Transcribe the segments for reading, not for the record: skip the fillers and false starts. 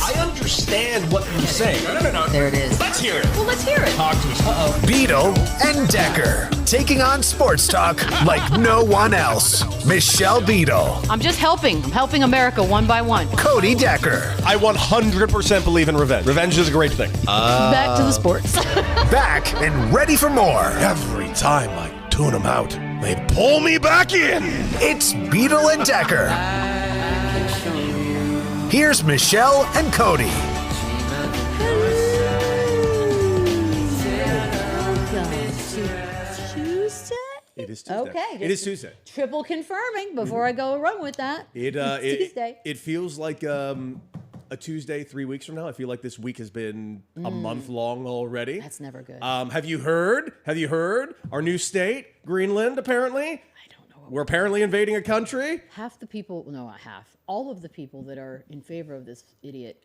I understand what you're saying. No. There it is. Let's hear it. Well, let's hear it. Talk to us. Beadle and Decker, taking on sports talk like no one else. Michelle Beadle, I'm just helping. I'm helping America one by one. Cody Decker. I 100% believe in revenge. Revenge is a great thing. Back to the sports. Back and ready for more. Every time I tune them out, they pull me back in. It's Beadle and Decker. Here's Michelle and Cody. Tuesday? It is Tuesday. Okay. It is Tuesday. Triple confirming before I go run with that. It's Tuesday. It feels like a Tuesday 3 weeks from now. I feel like this week has been a month long already. That's never good. Have you heard? Our new state, Greenland, apparently. I don't know. We're apparently invading a country. Half the people, no, not half. All of the people that are in favor of this idiot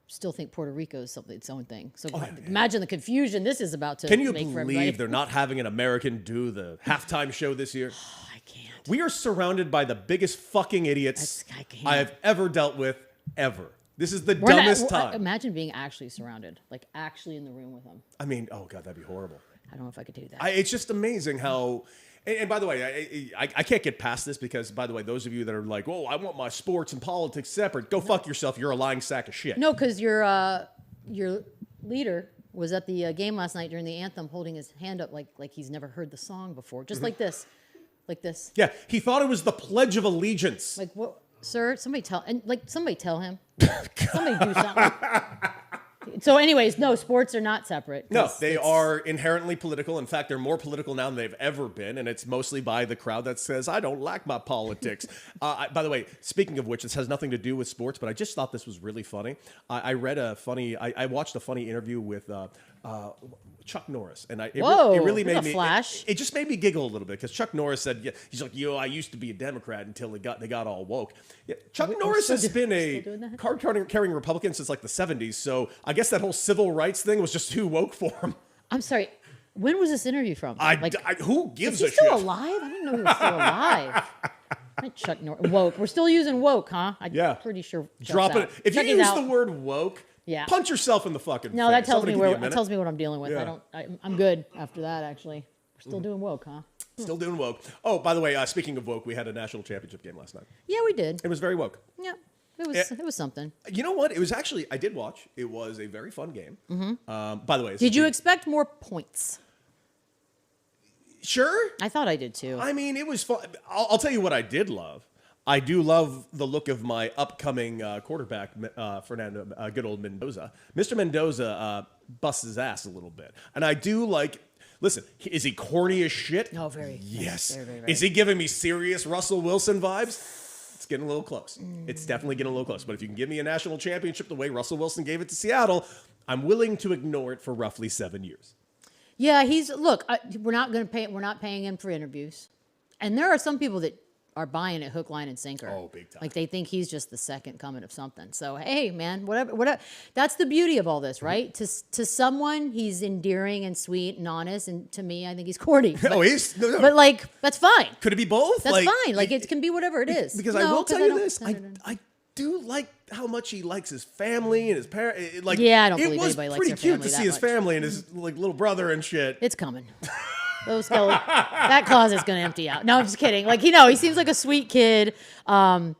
still think Puerto Rico is something its own thing. So imagine the confusion this is about to Can you make for believe everybody. they're not having an American do the halftime show this year? I can't. We are surrounded by the biggest fucking idiots I can't. I have ever dealt with, ever. This is the dumbest time. Imagine being actually surrounded, like actually in the room with them. I mean, oh God, that'd be horrible. I don't know if I could do that. It's just amazing how. And by the way, I can't get past this because, by the way, those of you that are like, "Oh, I want my sports and politics separate," go fuck yourself. You're a lying sack of shit. No, because your leader was at the game last night during the anthem, holding his hand up like he's never heard the song before, just like this. Yeah, he thought it was the Pledge of Allegiance. Like what, sir? Somebody tell him. Somebody do something. So, anyways, no, sports are not separate. No, they are inherently political. In fact, they're more political now than they've ever been, and it's mostly by the crowd that says, "I don't like my politics." By the way, speaking of which, this has nothing to do with sports, but I just thought this was really funny. I watched a funny interview with Chuck Norris, and it really made me. Flash. It just made me giggle a little bit because Chuck Norris said, "Yeah, he's like, I used to be a Democrat until they got all woke." Yeah, Chuck Norris has been a card-carrying Republican since like the '70s, so I guess that whole civil rights thing was just too woke for him. I'm sorry. When was this interview from? Who gives a shit? Is he still alive? I didn't know he was still alive. Chuck Norris. Woke. We're still using woke, huh? I'm pretty sure. Drop it. If you use the word woke, punch yourself in the fucking face. No, that tells me what I'm dealing with. Yeah. I'm good after that, actually. We're still doing woke, huh? Still doing woke. Oh, by the way, speaking of woke, we had a national championship game last night. Yeah, we did. It was very woke. Yeah. It was something. You know what? It was actually, I did watch. It was a very fun game. By the way. Did you expect more points? Sure. I thought I did too. I mean, it was fun. I'll tell you what I did love. I do love the look of my upcoming quarterback, Fernando, good old Mendoza. Mr. Mendoza busts his ass a little bit. And I do like, listen, is he corny as shit? No, very. Yes. Very, very, very. Is he giving me serious Russell Wilson vibes? It's getting a little close. It's definitely getting a little close. But if you can give me a national championship the way Russell Wilson gave it to Seattle, I'm willing to ignore it for roughly 7 years. Yeah, we're not paying him for interviews. And there are some people that are buying it hook, line, and sinker. Oh, big time. Like they think he's just the second coming of something. So, hey, man, whatever. That's the beauty of all this, right? To someone, he's endearing and sweet and honest. And to me, I think he's corny. But, No. But, like, that's fine. Could it be both? That's fine. Like, it can be whatever it is. Because I will tell you this. I do like how much he likes his family and his parents. Like, yeah, I don't believe anybody likes their family. It was pretty cute to see his family and his like little brother and shit. It's coming. That closet's going to empty out. No, I'm just kidding. Like, he seems like a sweet kid. The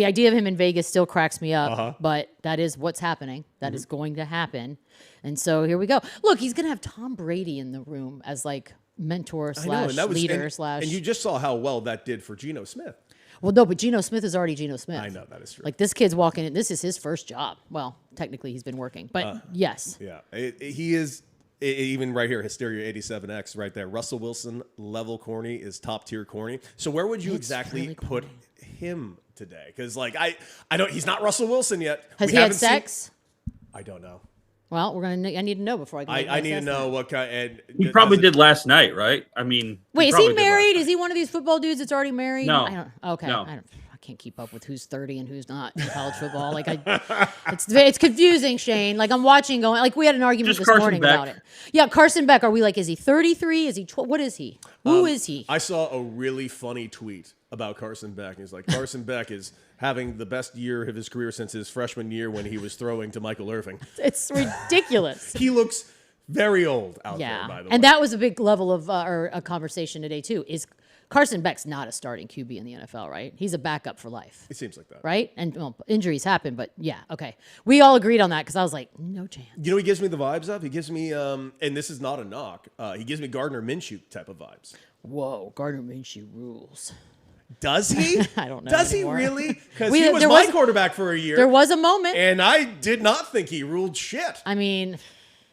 idea of him in Vegas still cracks me up, but that is what's happening. That is going to happen. And so here we go. Look, he's going to have Tom Brady in the room as like mentor / leader / And you just saw how well that did for Geno Smith. Well, no, but Geno Smith is already Geno Smith. I know, that is true. Like, this kid's walking in. This is his first job. Well, technically, he's been working. But, yes. Yeah. He is, even right here, Hysteria 87X right there. Russell Wilson, level corny, is top-tier corny. So where would you exactly really put him today? Because, like, I don't, he's not Russell Wilson yet. Has he had sex? I don't know. Well, I need to know before I go. I need to know what kind. And he probably did last night, right? I mean, wait, is he married? Is he one of these football dudes that's already married? No. I don't. Okay. No. I don't can't keep up with who's 30 and who's not in college football. Like it's confusing, Shane. Like I'm watching going, like we had an argument this morning about it. Yeah. Carson Beck. Are we like, is he 33? Is he 12? What is he? Who is he? I saw a really funny tweet about Carson Beck. He's like, Carson Beck is having the best year of his career since his freshman year when he was throwing to Michael Irving. It's ridiculous. He looks very old out there, by the way. And that was a big level of or a conversation today too. Is Carson Beck's not a starting QB in the NFL, right? He's a backup for life. It seems like that. Right? And well, injuries happen, but yeah, okay. We all agreed on that because I was like, no chance. You know, he gives me the vibes of? He gives me, and this is not a knock, he gives me Gardner Minshew type of vibes. Whoa, Gardner Minshew rules. Does he? I don't know. Does anymore. he really? Because he was my quarterback for a year. There was a moment. And I did not think he ruled shit. I mean,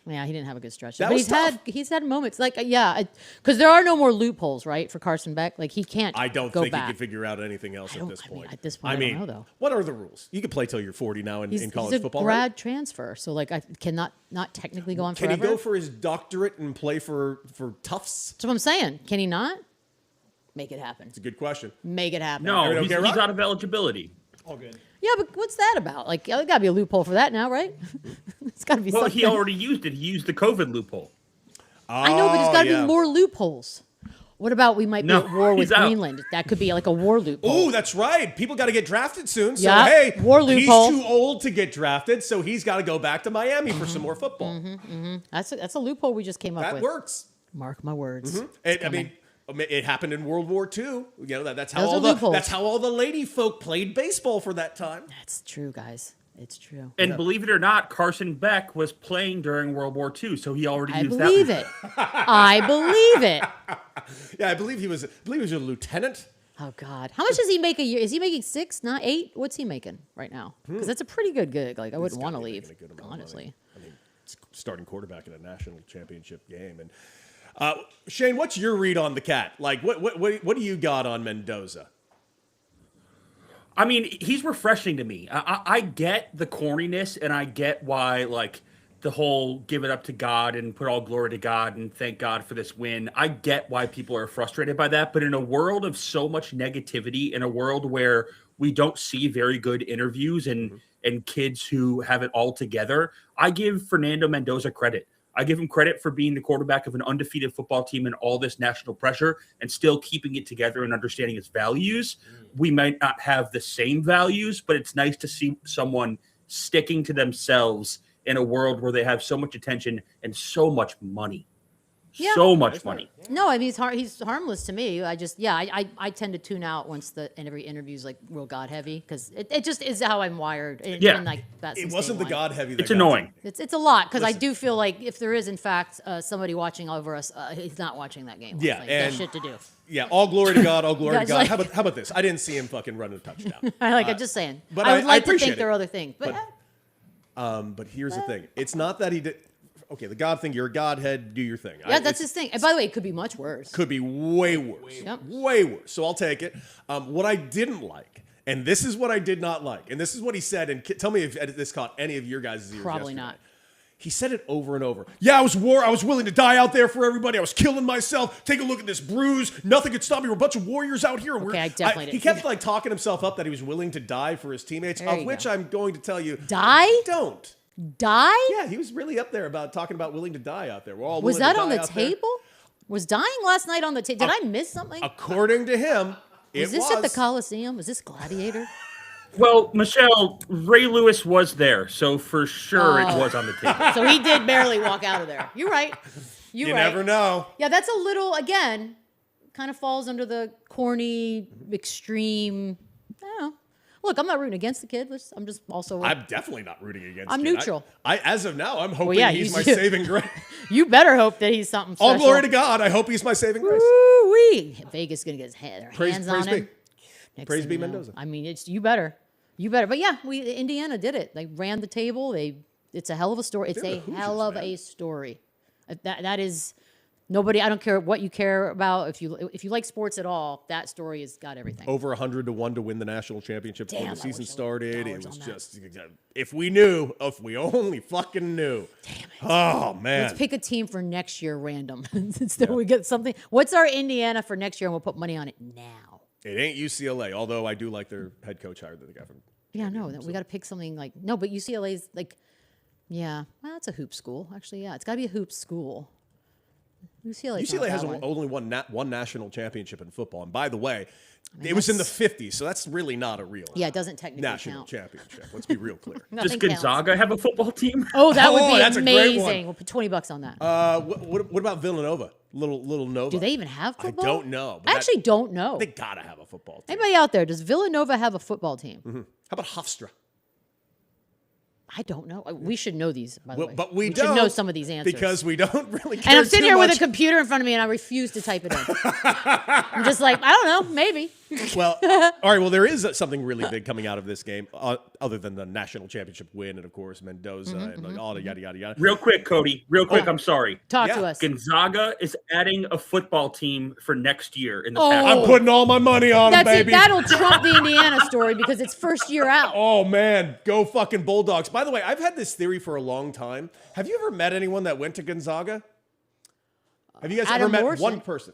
yeah, he didn't have a good stretch. That but was tough. he's had moments like because there are no more loopholes, right, for Carson Beck. Like he can't. I don't go think back. he can figure out anything else at this point. At this point, I don't know though. What are the rules? You can play till you're 40 now in college he's a football. grad right? transfer, so like I cannot not technically go on Can forever. he go for his doctorate and play for Tufts? That's what I'm saying. Can he not? Make it happen. It's a good question. Make it happen. No, he's out of eligibility. All good. Yeah, but what's that about? Like, there got to be a loophole for that now, right? It's got to be something. He already used it. He used the COVID loophole. I know, but there's got to be more loopholes. What about we might be at war with he's out. Greenland? That could be like a war loophole. Oh, that's right. People got to get drafted soon. So, Yeah, hey, war loophole. He's too old to get drafted, so he's got to go back to Miami for some more football. That's a loophole we just came up That with. works. Mark my words. I mean, it happened in World War II. You know that's how Those are all loopholes. that's how all the lady folk played baseball for that time. That's true, guys. It's true. And believe it or not, Carson Beck was playing during World War II, so he already I used believe that. it. I believe it. Yeah, I believe he was a lieutenant. Oh God, how much does he make a year? Is he making 6, not 8? What's he making right now? Because that's a pretty good gig. Like I wouldn't want to leave, honestly. I mean, starting quarterback in a national championship game. And Shane, what's your read on the cat? Like, what do you got on Mendoza? I mean, he's refreshing to me. I get the corniness, and I get why, like, the whole give it up to God and put all glory to God and thank God for this win. I get why people are frustrated by that. But in a world of so much negativity, in a world where we don't see very good interviews and kids who have it all together, I give Fernando Mendoza credit. I give him credit for being the quarterback of an undefeated football team in all this national pressure and still keeping it together and understanding its values. We might not have the same values, but it's nice to see someone sticking to themselves in a world where they have so much attention and so much money. Yeah. So much money. No, I mean he's harmless to me. I just I tend to tune out once every interview's like real God heavy because it just is how I'm wired. In like that It wasn't the God heavy. It's annoying. It's a lot because I do feel like if there is in fact somebody watching over us, he's not watching that game. Yeah, like, and got shit to do. Yeah, all glory to God, all glory to Guys, God. like- How about this? I didn't see him fucking run a touchdown. I'm just saying. but I would I like to appreciate think there it. are other things, but But here's the thing: it's not that he did. Okay, the God thing. You're a Godhead. Do your thing. yeah, that's his thing. And by the way, it could be much worse. Could be way worse. Yep. Way worse. So I'll take it. What I didn't like, and this is what I did not like, and this is what he said, and tell me if this caught any of your guys' ears. Probably yesterday. not. He said it over and over. Yeah, I was willing to die out there for everybody. I was killing myself. Take a look at this bruise. Nothing could stop me. We're a bunch of warriors out here. Okay, I definitely He didn't. kept like talking himself up that he was willing to die for his teammates, There of you which go. I'm going to tell you, Die? don't. Die? Yeah, he was really up there about talking about willing to die out there. We're all Was willing that to on die the out there. table? Was dying last night on the table? Did I miss something? According to him, Was this at the Coliseum? Was this Gladiator? Well, Michelle, Ray Lewis was there, so for sure it was on the table. So he did barely walk out of there. You're right. You're You right. never know. Yeah, that's a little, again, kind of falls under the corny, extreme. I don't know. Look, I'm not rooting against the kid. I'm just also. I'm definitely not rooting against. I'm Kid. neutral. I as of now, I'm hoping yeah, he's my you- saving grace. You better hope that he's something special. All glory to God. I hope he's my saving grace. Woo-wee. Vegas gonna get his hands Praise on be. him. Next Praise thing be you know, Mendoza. I mean, you better. But yeah, Indiana did it. They ran the table. It's a hell of a story. It's They're a the Hoosiers, hell of man. a story. That is nobody. I don't care what you care about. If you like sports at all, that story has got everything. Over 100 to 1 to win the national championship before Damn, the I season wish I started. would've It dollars was on that. just if we only fucking knew. Damn it. Oh man. Let's pick a team for next year, random. Instead we get something. What's our Indiana for next year, and we'll put money on it now. It ain't UCLA, although I do like their head coach hire that they got from. Yeah, no, we got to pick something like no, but UCLA's like, yeah, well, it's a hoop school. Actually, yeah, it's got to be a hoop school. UCLA has only one national championship in football, and by the way, it was in the 50s, so that's really not a real it doesn't technically national count. championship. Let's be real clear. Does Gonzaga have a football team? Oh, that would be that's a great one. amazing. We'll put $20 on that. What about Villanova? Little Nova. Do they even have football? I don't know. I actually don't know. They gotta have a football team. Anybody out there? Does Villanova have a football team? How about Hofstra? I don't know. We should know these, by the way. But we should don't know some of these answers. because we don't really care. And I'm sitting too here with a much. computer in front of me, and I refuse to type it in. I'm just like, I don't know, maybe. Well, all right. Well, there is something really big coming out of this game, other than the national championship win, and of course Mendoza and like, all the yada yada yada. Real quick, Cody. Real quick. I'm sorry. Talk Yeah. to us. Gonzaga is adding a football team for next year in the Oh. past. I'm putting all my money on them, That's it. baby. That'll trump the Indiana story because it's first year out. Oh man, go fucking Bulldogs! By the way, I've had this theory for a long time. Have you ever met anyone that went to Gonzaga? Have you guys Adam ever met Morrison. one person?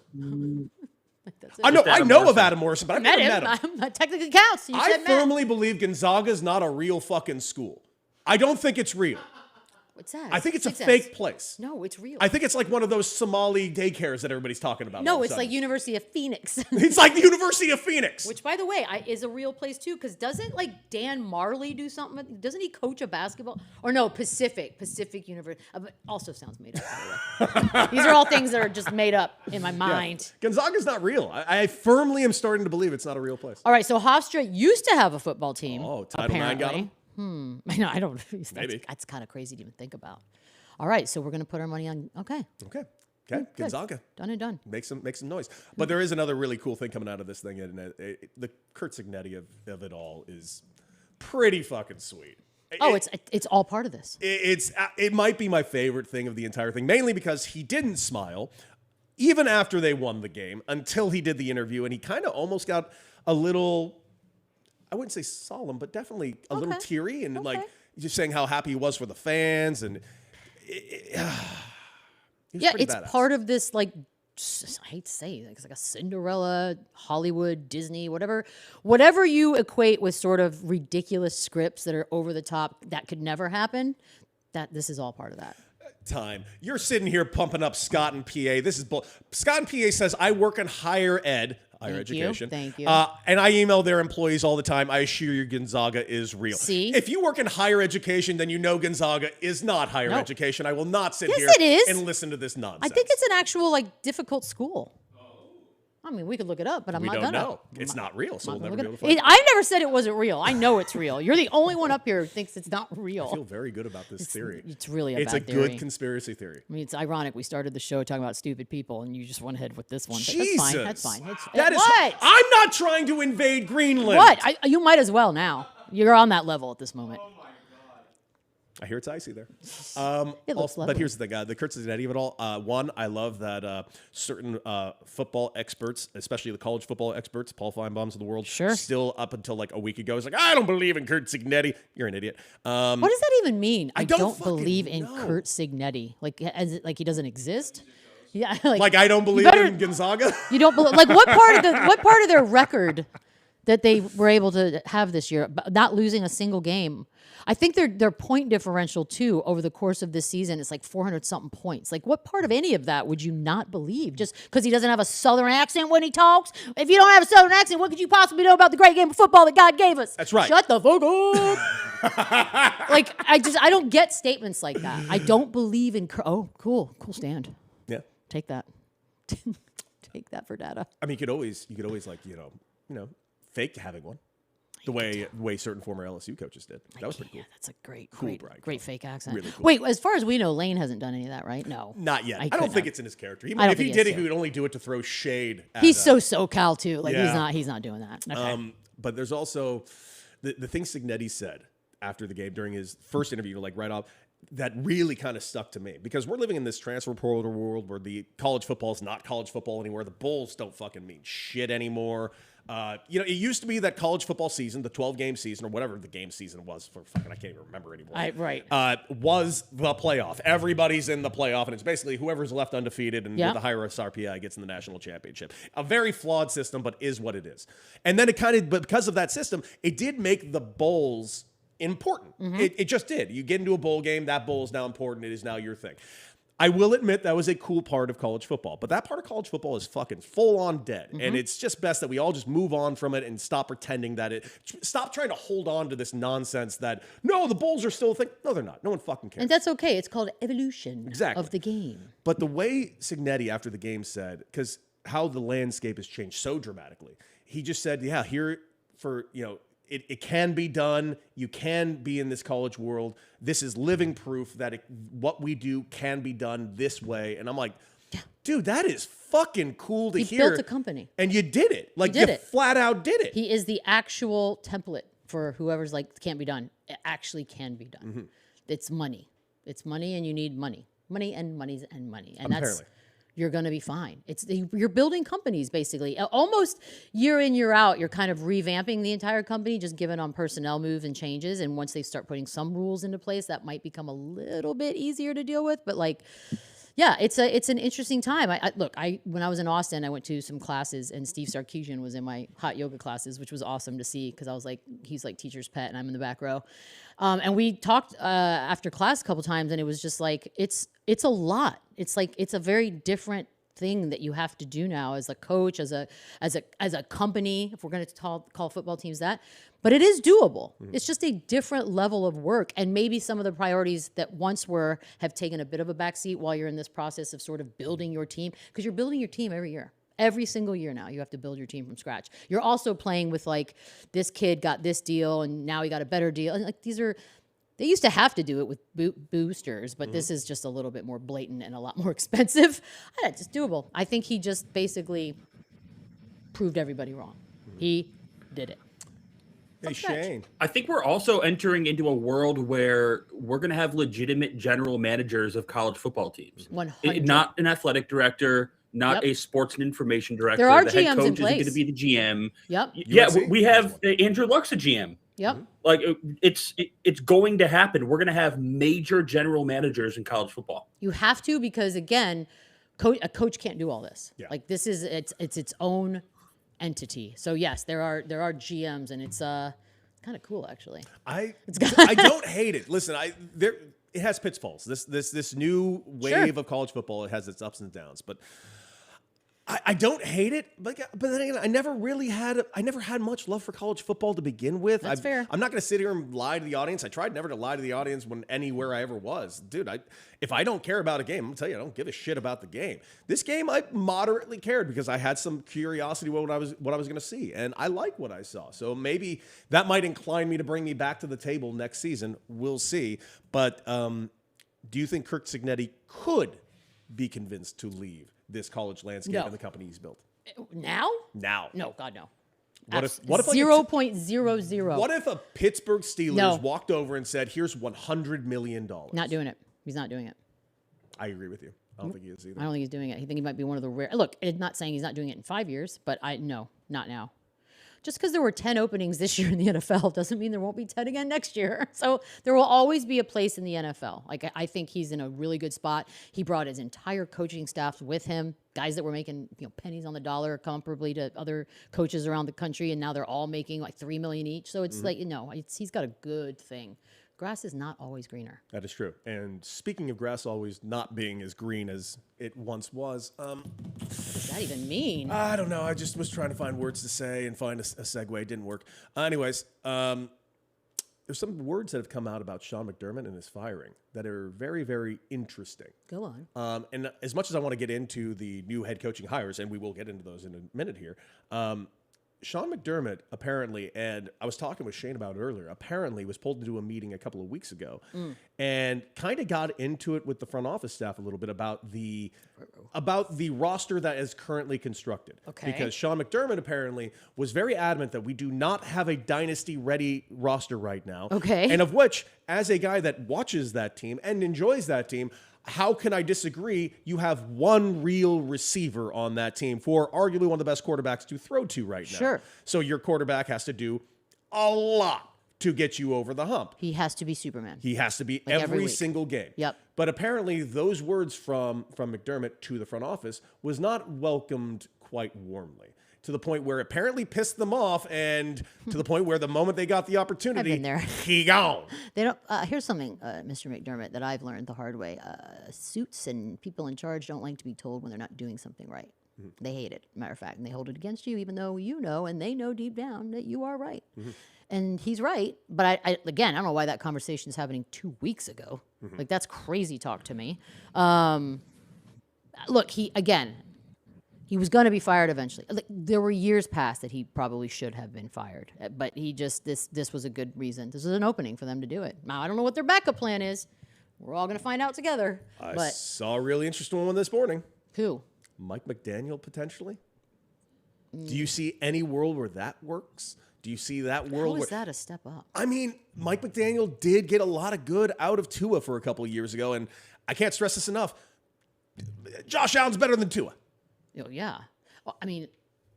That's it. I know Adam of Morrison. Adam Morrison, but I've Met never met him. him. That technically counts. You I said met. firmly believe Gonzaga's not a real fucking school. I don't think it's real. What's that? I think it's a What's that? fake place. No, it's real. I think it's like one of those Somali daycares that everybody's talking about. all No, of a it's like sudden. University of Phoenix. It's like the University of Phoenix. Which, by the way, is a real place too. Because doesn't like Dan Marley do something? Doesn't he coach a basketball? Or no, Pacific University. But also sounds made up. By the way. These are all things that are just made up in my mind. Gonzaga's not real. I firmly am starting to believe it's not a real place. All right, so Hofstra used to have a football team. Oh, Title IX got apparently. him? No, I don't. Maybe. That's kind of crazy to even think about. All right, so we're gonna put our money on. Okay, Okay. good. Gonzaga. Done and done. Make some noise. But there is another really cool thing coming out of this thing, and the Kurt Signetti of it all is pretty fucking sweet. Oh, it's all part of this. It might be my favorite thing of the entire thing, mainly because he didn't smile even after they won the game until he did the interview, and he kind of almost got a little, I wouldn't say solemn, but definitely a little teary, and like just saying how happy he was for the fans, and It's badass. part of this, like, I hate to say it, it's like a Cinderella, Hollywood, Disney, whatever you equate with sort of ridiculous scripts that are over the top that could never happen. That this is all part of that. Time. You're sitting here pumping up Scott and PA. This is Scott and PA says, I work in higher ed, higher education. Thank you. And I email their employees all the time. I assure you Gonzaga is real. See? If you work in higher education, then you know Gonzaga is not higher No. education. I will not sit Yes, here it is. and listen to this nonsense. I think it's an actual like difficult school. I mean, we could look it up, but I'm We not don't gonna. know. It's not real, so I'm we'll not never be gonna able to find look it- I never said it wasn't real. I know it's real. You're the only one up here who thinks it's not real. I feel very good about this theory. It's really a It's a bad theory. good conspiracy theory. I mean, it's ironic. We started the show talking about stupid people, and you just went ahead with this one. But Jesus. That's fine. That's fine. That is. What? I'm not trying to invade Greenland. What? You might as well now. You're on that level at this moment. I hear it's icy there. It looks lovely. But here's the thing, the Kurt Cincinnati of it all. One, I love that certain football experts, especially the college football experts, Paul Feinbaum's of the world, Sure. still up until like a week ago, is like, I don't believe in Kurt Signetti. You're an idiot. What does that even mean? I don't don't believe fucking in know. Kurt Signetti. Like he doesn't exist. Yeah. Like I don't believe better- in Gonzaga. You don't believe. Like what part of their record that they were able to have this year, not losing a single game? I think their point differential too over the course of this season is like 400 something points. Like what part of any of that would you not believe just because he doesn't have a Southern accent when he talks? If you don't have a Southern accent, what could you possibly know about the great game of football that God gave us? That's right. Shut the fuck up. Like I don't get statements like that. I don't believe in. Oh, cool stand. Yeah. Take that. Take that for data. I mean, you could always like, fake having one. The way certain former LSU coaches did. That was pretty cool. Yeah, that's a great Brian. fake accent. Really cool. Wait, as far as we know, Lane hasn't done any of that, right? No. Not yet. I couldn't don't think have. it's in his character. I don't If he think did it it, is, he would only do it to throw shade at He's so SoCal too. Like Yeah. he's not doing that. Okay. But there's also the thing Signetti said after the game during his first interview, like right off, that really kind of stuck to me because we're living in this transfer portal world where the college football is not college football anymore. The Bulls don't fucking mean shit anymore. It used to be that college football season, the 12-game season or whatever the game season was for fucking, I can't even remember anymore. Was the playoff. Everybody's in the playoff, and it's basically whoever's left undefeated and with the highest RPI gets in the national championship. A very flawed system, but is what it is. And then but because of that system, it did make the bowls important. It just did. You get into a bowl game, that bowl is now important. It is now your thing. I will admit that was a cool part of college football, but that part of college football is fucking full on dead. And it's just best that we all just move on from it and stop pretending that stop trying to hold on to this nonsense that, no, the Bulls are still a thing. No, they're not. No one fucking cares. And that's okay. It's called evolution of the game. But the way Cignetti after the game said, because how the landscape has changed so dramatically, he just said, yeah, here for, it can be done. You can be in this college world. This is living proof that what we do can be done this way. And I'm like, dude, that is fucking cool to hear. He built a company. And you did it. Like, you flat out did it. He is the actual template for whoever's like, can't be done. It actually can be done. It's money. It's money, and you need money. Money and money and money. And Apparently. You're going to be fine. You're building companies, basically. Almost year in, year out, you're kind of revamping the entire company, just given on personnel moves and changes. And once they start putting some rules into place, that might become a little bit easier to deal with. But it's an interesting time. When I was in Austin, I went to some classes, and Steve Sarkisian was in my hot yoga classes, which was awesome to see because I was like, he's like teacher's pet, and I'm in the back row. And we talked after class a couple times, and it was just like it's a lot. It's like it's a very different thing that you have to do now as a coach, as a company, if we're going to call football teams that. But it is doable. It's just a different level of work. And maybe some of the priorities that once have taken a bit of a backseat while you're in this process of sort of building your team, because you're building your team every year. Every single year now, you have to build your team from scratch. You're also playing with like, this kid got this deal and now he got a better deal. And like, they used to have to do it with boosters, but this is just a little bit more blatant and a lot more expensive. It's just doable. I think he just basically proved everybody wrong. He did it. Hey, Shane. I think we're also entering into a world where we're going to have legitimate general managers of college football teams. 100. Not an athletic director, not a sports and information director. There are the GMs head coach in place. is going to be the GM. Yep. Yeah, we have Andrew Luck's a GM. Yep. Like it's going to happen. We're going to have major general managers in college football. You have to, because again, a coach can't do all this. Yeah. Like this is its own entity. So yes, there are GMs, and it's kind of cool actually. I don't hate it. Listen, it has pitfalls. This new wave of college football, it has its ups and downs, but I don't hate it, but then again, I never had much love for college football to begin with. That's fair. I'm not going to sit here and lie to the audience. I tried never to lie to the audience anywhere I ever was. Dude, if I don't care about a game, I'm going to tell you, I don't give a shit about the game. This game, I moderately cared because I had some curiosity what I was going to see, and I like what I saw. So maybe that might incline me to bring me back to the table next season. We'll see. But do you think Kirk Cignetti could be convinced to leave this college landscape and the company he's built? Now? Now. No, God, no. What if 0.00? What if a Pittsburgh Steelers walked over and said, here's $100 million? Not doing it. He's not doing it. I agree with you. I don't think he is either. I don't think he's doing it. I think he might be one of the rare. Look, I'm not saying he's not doing it in 5 years, but no, not now. Just because there were 10 openings this year in the NFL doesn't mean there won't be 10 again next year. So there will always be a place in the NFL. Like, I think he's in a really good spot. He brought his entire coaching staff with him, guys that were making pennies on the dollar comparably to other coaches around the country, and now they're all making like $3 million each. So it's he's got a good thing. Grass is not always greener. That is true. And speaking of grass always not being as green as it once was, what does that even mean? I don't know. I just was trying to find words to say and find a segue. It didn't work. Anyways, there's some words that have come out about Sean McDermott and his firing that are very, very interesting. Go on. And as much as I want to get into the new head coaching hires, and we will get into those in a minute here, Sean McDermott apparently, and I was talking with Shane about it earlier, apparently was pulled into a meeting a couple of weeks ago and kind of got into it with the front office staff a little bit about the roster that is currently constructed. Okay. Because Sean McDermott apparently was very adamant that we do not have a dynasty-ready roster right now. Okay. And of which, as a guy that watches that team and enjoys that team, how can I disagree? You have one real receiver on that team for arguably one of the best quarterbacks to throw to right now. Sure. So your quarterback has to do a lot to get you over the hump. He has to be Superman. He has to be Like every every week. single game. Yep. But apparently those words from McDermott to the front office was not welcomed quite warmly, to the point where it apparently pissed them off, and to the point where the moment they got the opportunity, I've been there. he gone. They don't. Here's something, Mr. McDermott, that I've learned the hard way. Suits and people in charge don't like to be told when they're not doing something right. They hate it, matter of fact, and they hold it against you, even though you know and they know deep down that you are right. And he's right, but I again, I don't know why that conversation is happening 2 weeks ago. Like, that's crazy talk to me. Look, he was going to be fired eventually. Like, there were years past that he probably should have been fired, but he just this was a good reason. This was an opening for them to do it. Now, I don't know what their backup plan is. We're all going to find out together. I saw a really interesting one this morning. Who? Mike McDaniel, potentially. Do you see any world where that works? Do you see that world? How is that a step up? I mean, Mike McDaniel did get a lot of good out of Tua for a couple of years ago, and I can't stress this enough. Josh Allen's better than Tua. Oh, yeah. Well, I mean,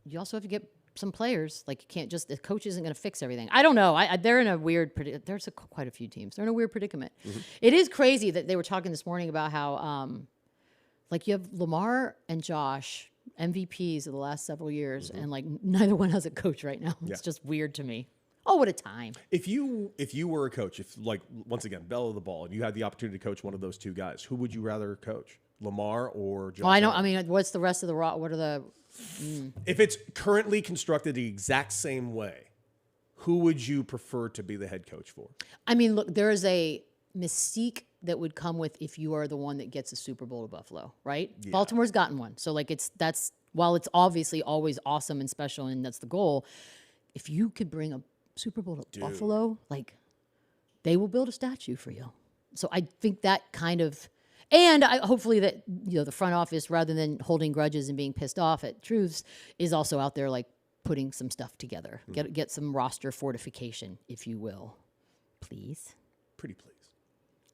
you also have to get some players. Like, you can't just, the coach isn't going to fix everything. I don't know. They're in a weird, there's quite a few teams. They're in a weird predicament. It is crazy that they were talking this morning about how, like, you have Lamar and Josh, MVPs of the last several years, and like neither one has a coach right now. It's just weird to me. Oh, what a time. If you were a coach, if, like, once again, bell of the ball, and you had the opportunity to coach one of those two guys, who would you rather coach? Lamar or Josh? Well, I know. Allen? I mean, what's the rest of the what are the? If it's currently constructed the exact same way, who would you prefer to be the head coach for? I mean, look, there is a mystique that would come with if you are the one that gets a Super Bowl to Buffalo, right? Yeah. Baltimore's gotten one, so like that's while it's obviously always awesome and special, and that's the goal. If you could bring a Super Bowl to Buffalo, like, they will build a statue for you. So I think that kind of. And hopefully that, the front office, rather than holding grudges and being pissed off at truths, is also out there, like, putting some stuff together. Get some roster fortification, if you will. Please. Pretty please.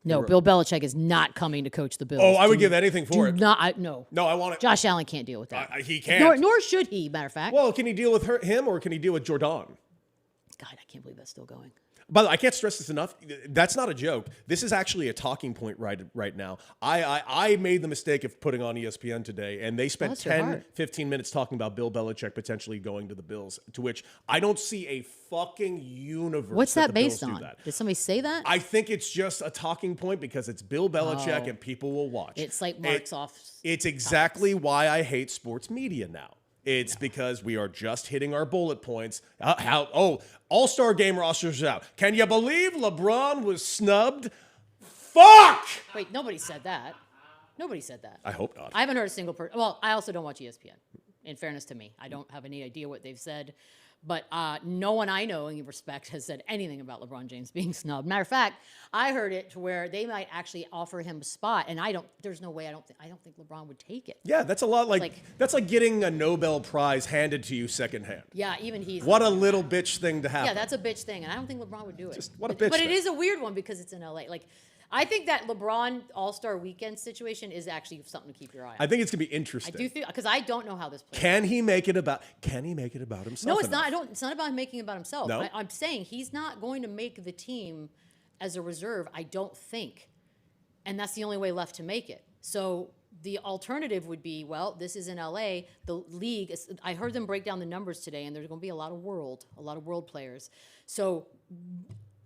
No, Bill Belichick is not coming to coach the Bills. Oh, I would give anything for it. No, I want it. Josh Allen can't deal with that. He can't. Nor should he, matter of fact. Well, can he deal with him, or can he deal with Jordan? God, I can't believe that's still going. By the way, I can't stress this enough. That's not a joke. This is actually a talking point right now. I made the mistake of putting on ESPN today, and they spent 15 minutes talking about Bill Belichick potentially going to the Bills, to which I don't see a fucking universe. What's that based on? Did somebody say that? I think it's just a talking point because it's Bill Belichick and people will watch. It's like marks off. It's exactly why I hate sports media now. It's because we are just hitting our bullet points. All-Star game rosters out. Can you believe LeBron was snubbed? Fuck! Wait, nobody said that. Nobody said that. I hope not. I haven't heard a single person. Well, I also don't watch ESPN. In fairness to me, I don't have any idea what they've said. But no one I know in respect has said anything about LeBron James being snubbed. Matter of fact, I heard it to where they might actually offer him a spot, and there's no way I don't think LeBron would take it. Yeah, that's a lot that's like getting a Nobel Prize handed to you secondhand. Yeah, even he's. What a little bitch thing to happen. Yeah, that's a bitch thing, and I don't think LeBron would do it. Just what a bitch But thing. it is a weird one because it's in LA. Like, I think that LeBron All-Star Weekend situation is actually something to keep your eye on. I think it's gonna be interesting. I do think, because I don't know how this plays. Can he make it about himself? No, it's not. It's not about him making it about himself. No? I'm saying he's not going to make the team as a reserve, I don't think. And that's the only way left to make it. So the alternative would be, well, this is in LA. The league, I heard them break down the numbers today, and there's going to be a lot of world players. So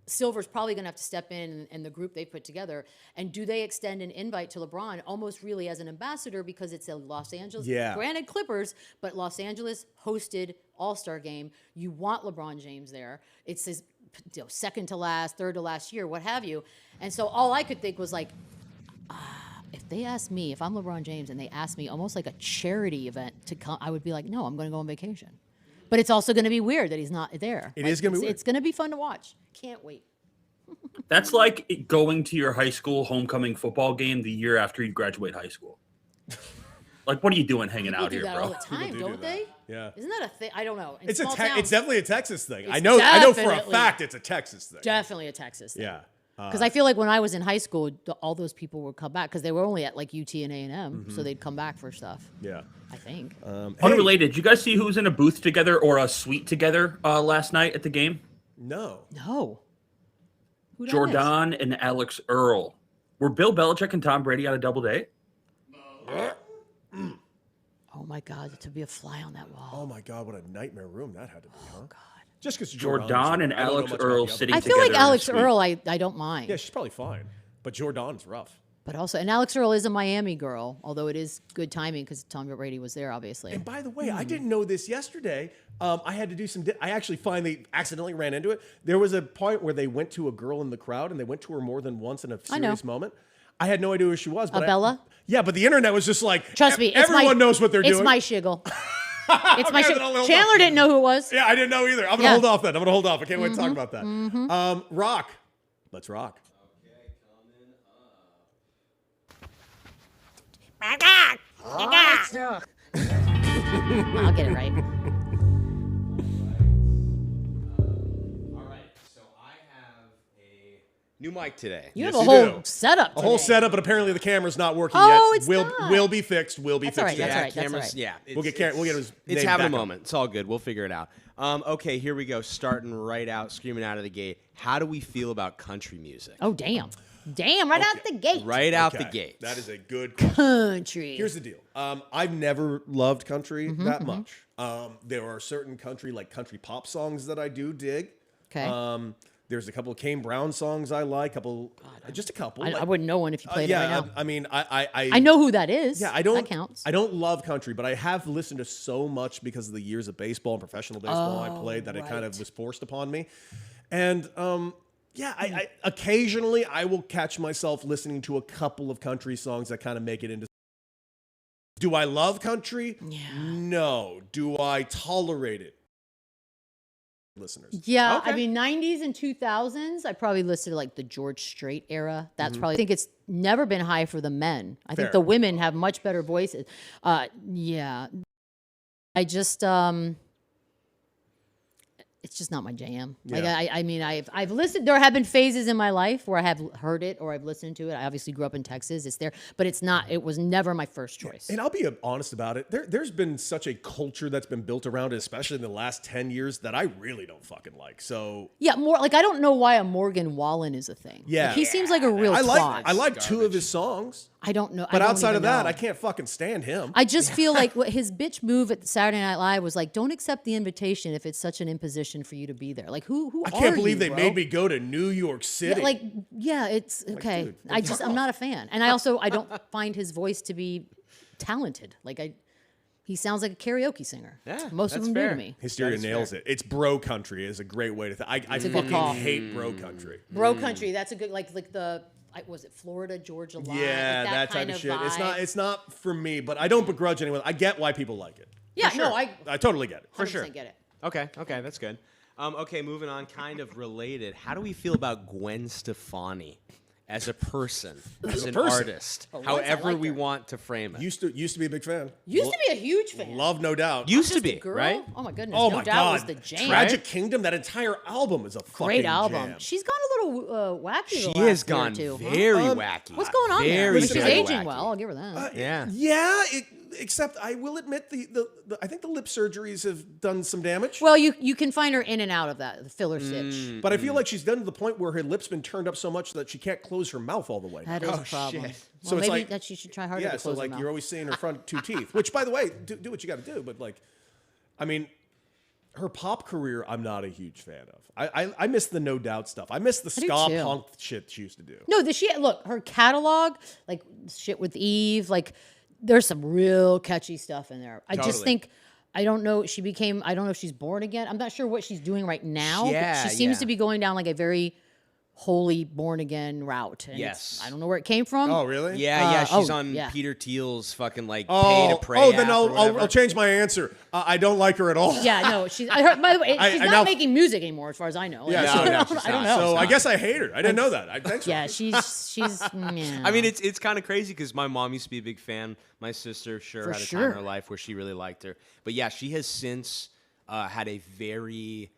Silver's probably going to have to step in and the group they put together. And do they extend an invite to LeBron almost really as an ambassador because it's a Los Angeles, granted Clippers, but Los Angeles hosted All-Star game. You want LeBron James there. It's his second to last, third to last year, what have you. And so all I could think was like, if they asked me, if I'm LeBron James and they asked me almost like a charity event to come, I would be like, no, I'm going to go on vacation. But it's also going to be weird that he's not there. It is going to be weird. It's going to be fun to watch. Can't wait. That's like going to your high school homecoming football game the year after you graduate high school. Like, what are you doing hanging out here, People do that bro? all the time, don't they? Yeah. Isn't that a thing? I don't know. It's definitely a Texas thing. It's I know for a definitely- fact it's a Texas thing. Definitely a Texas thing. Yeah. Because I feel like when I was in high school, all those people would come back because they were only at like UT and A&M, so they'd come back for stuff. Yeah. I think. Unrelated. Did you guys see who was in a booth together or a suite together last night at the game? No. No. Who done this? Jordan and Alex Earl. Were Bill Belichick and Tom Brady on a double date? Oh my God, to be a fly on that wall. Oh my God, what a nightmare room that had to be, huh? God. Just because Jordan and Alex Earl sitting I together. feel like in a Alex suite. Earl, I don't mind. Yeah, she's probably fine. But Jordan's rough. But also, and Alex Earl is a Miami girl, although it is good timing because Tom Brady was there, obviously. And by the way, I didn't know this yesterday. I had to do some. I actually finally accidentally ran into it. There was a point where they went to a girl in the crowd, and they went to her more than once in a serious moment. I had no idea who she was. But Bella? Yeah, but the internet was just like, Trust me, everyone knows what they're doing. It's my shiggle. It's my Okay, shiggle. then I'll hold Chandler off. didn't know who it was. Yeah, I didn't know either. I'm gonna hold off then. I'm gonna hold off. I can't wait to talk about that. Rock. Let's rock. I'll get it right. All right, so I have a new mic today. You Yes, have a you whole do. setup. A whole today. setup, but apparently the camera's not working Oh, yet. it's will not. will be fixed. Will be That's all fixed. right, that's yet. all right. Cameras, right. yeah. We'll get his It's name having a back up. moment. It's all good. We'll figure it out. Okay, here we go. Starting right out, screaming out of the gate. How do we feel about country music? Oh, damn. Damn, right out the gate. Right out Okay, the gate. That is a good. Country. Here's the deal. I've never loved country Mm-hmm, that much. There are certain country pop songs that I do dig. Okay. There's a couple of Kane Brown songs I like. Just a couple. I wouldn't know one if you played it right now. I mean, I I know who that is. Yeah, I don't. That counts. I don't love country, but I have listened to so much because of the years of baseball and professional baseball I played that it kind of was forced upon me. And yeah, I occasionally I will catch myself listening to a couple of country songs that kind of make it into. Do I love country? Yeah. No. Do I tolerate it? Listeners. Yeah, Okay. I mean, 90s and 2000s, I probably listed like the George Strait era. That's probably, I think it's never been high for the men. I think Fair. the women have much better voices. Yeah. I just, it's just not my jam. Like Yeah. I mean, I've listened. There have been phases in my life where I have heard it or I've listened to it. I obviously grew up in Texas. It's there, but it's not. It was never my first choice. And I'll be honest about it. There's been such a culture that's been built around it, especially in the last 10 years, that I really don't fucking like. So Yeah, more like I don't know why a Morgan Wallen is a thing. Yeah. Like, he seems like a real I twat. like two of his songs, I don't know. but I don't outside even of that, know. I can't fucking stand him. I just feel like what his bitch move at Saturday Night Live was like, don't accept the invitation if it's such an imposition for you to be there. Like, who I are can't believe you, they bro? made me go to New York City. Yeah, like, yeah, it's okay. dude, I'm not a fan, and I don't find his voice to be talented. Like, he sounds like a karaoke singer. Yeah, Most of that's them do fair. to me. Hysteria That is nails fair. it. It's bro country is a great way to think. I a good fucking call. hate bro country. Bro country, that's a good like the was it Florida, Georgia line? Yeah, like that type kind of shit. vibe. It's not for me, but I don't begrudge anyone. I get why people like it. Yeah, sure. no, I I totally get it. 100% sure. get it. Okay, that's good. Okay, moving on, kind of related. How do we feel about Gwen Stefani as a person, as an person. artist, once I however liked we her. want to frame it? Used to be a big fan. Used to be a huge fan. Love, no doubt. Used to Just a be, girl? right? Oh my goodness. Oh no my doubt god, was the jam. Tragic Kingdom. That entire album is a fucking Great album. jam. She's gone a little wacky. She the last has year or gone two, huh? very wacky. What's going on there? I Very, mean, she's very aging wacky. well. I'll give her that. Yeah. Yeah, except I will admit the I think the lip surgeries have done some damage. Well, you can find her in and out of that the filler stitch. But I feel like she's done to the point where her lips been turned up so much that she can't close her mouth all the way. That is a problem. shit. Well, So it's maybe like- that she should try harder Yeah, to so close like her mouth. you're always seeing her front two teeth, which by the way, do what you got to do. But like, I mean, her pop career, I'm not a huge fan of. I miss the No Doubt stuff. I miss the I do ska too. punk shit she used to do. No, look, her catalog, like shit with Eve, like there's some real catchy stuff in there. I just Totally. think I don't know if she's born again. I'm not sure what she's doing right now. But Yeah, she seems yeah. to be going down like a very holy born again route. And Yes. I don't know where it came from. Oh, really? Yeah, she's oh, on yeah. Peter Thiel's fucking like Pay Oh, to Pray. then app or whatever. I'll change my answer. I don't like her at all. Yeah, no, she's. I heard. By the way, she's I not now- making music anymore, as far as I know. Like, Yeah, so so- I yeah, don't, she's I don't not. know. So I not. guess I hate her. I didn't know that. Thanks. yeah, Rob. she's. Yeah. I mean, it's kind of crazy because my mom used to be a big fan. My sister For had a time sure. in her life where she really liked her. But yeah, she has since had a very,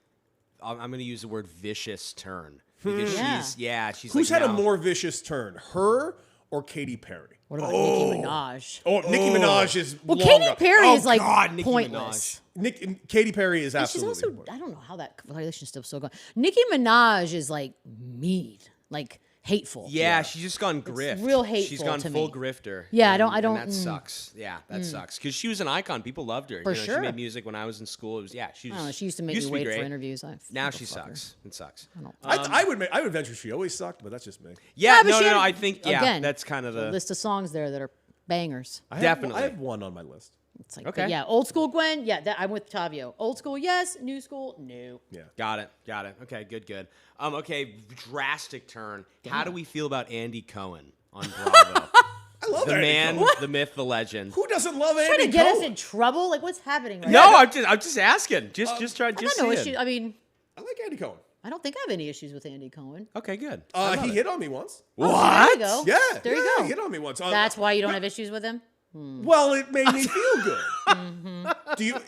I'm going to use the word vicious turn. Because Yeah. she's Who's like had a now- more vicious turn, her or Katy Perry? What about Nicki Minaj? Oh, Nicki Minaj is Well, long Katy gone. Perry Oh, is like God, Nicki pointless. Katy Perry is And she's absolutely. also, I don't know how that relationship's still going. Nicki Minaj is like mean, like hateful. Yeah, she's just gone grift. real She's hateful gone to full me. grifter. Yeah, and, I don't. And that sucks. Yeah, that sucks. Because she was an icon. People loved her. For She sure. made music when I was in school. It was she was. I don't know. She used to make me be wait for great. interviews. Now what she the fuck her. sucks. It sucks. I would venture she always sucked, but that's just me. Yeah, but no, she no, had, I think again, that's kind of a the. list of songs there that are bangers. Definitely. I have one on my list. It's like, Okay. but yeah, old school Gwen. Yeah, I'm with Tavio. Old school, yes. New school, no. Yeah. Got it. Okay, good. Okay, drastic turn. How do we feel about Andy Cohen on Bravo? I love The Andy man, Cohen. the myth, the legend. Who doesn't love Andy Trying to get us Cohen? in trouble? Like, what's happening right No, now? I'm just asking. Just try. I Just got no seeing. issue. I mean, I like Andy Cohen. I don't think I have any issues with Andy Cohen. Okay, good. He hit on me once. There you go. Yeah. There you yeah, go. He hit on me once. That's why you don't have issues with him? Well, it made me feel good.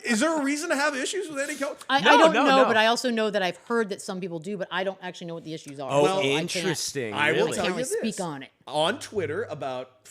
Is there a reason to have issues with Andy Cohen? I No, don't no, know, no. but I also know that I've heard that some people do, but I don't actually know what the issues are. Oh, So interesting. I will really? tell I can't you really this. speak on it. On Twitter about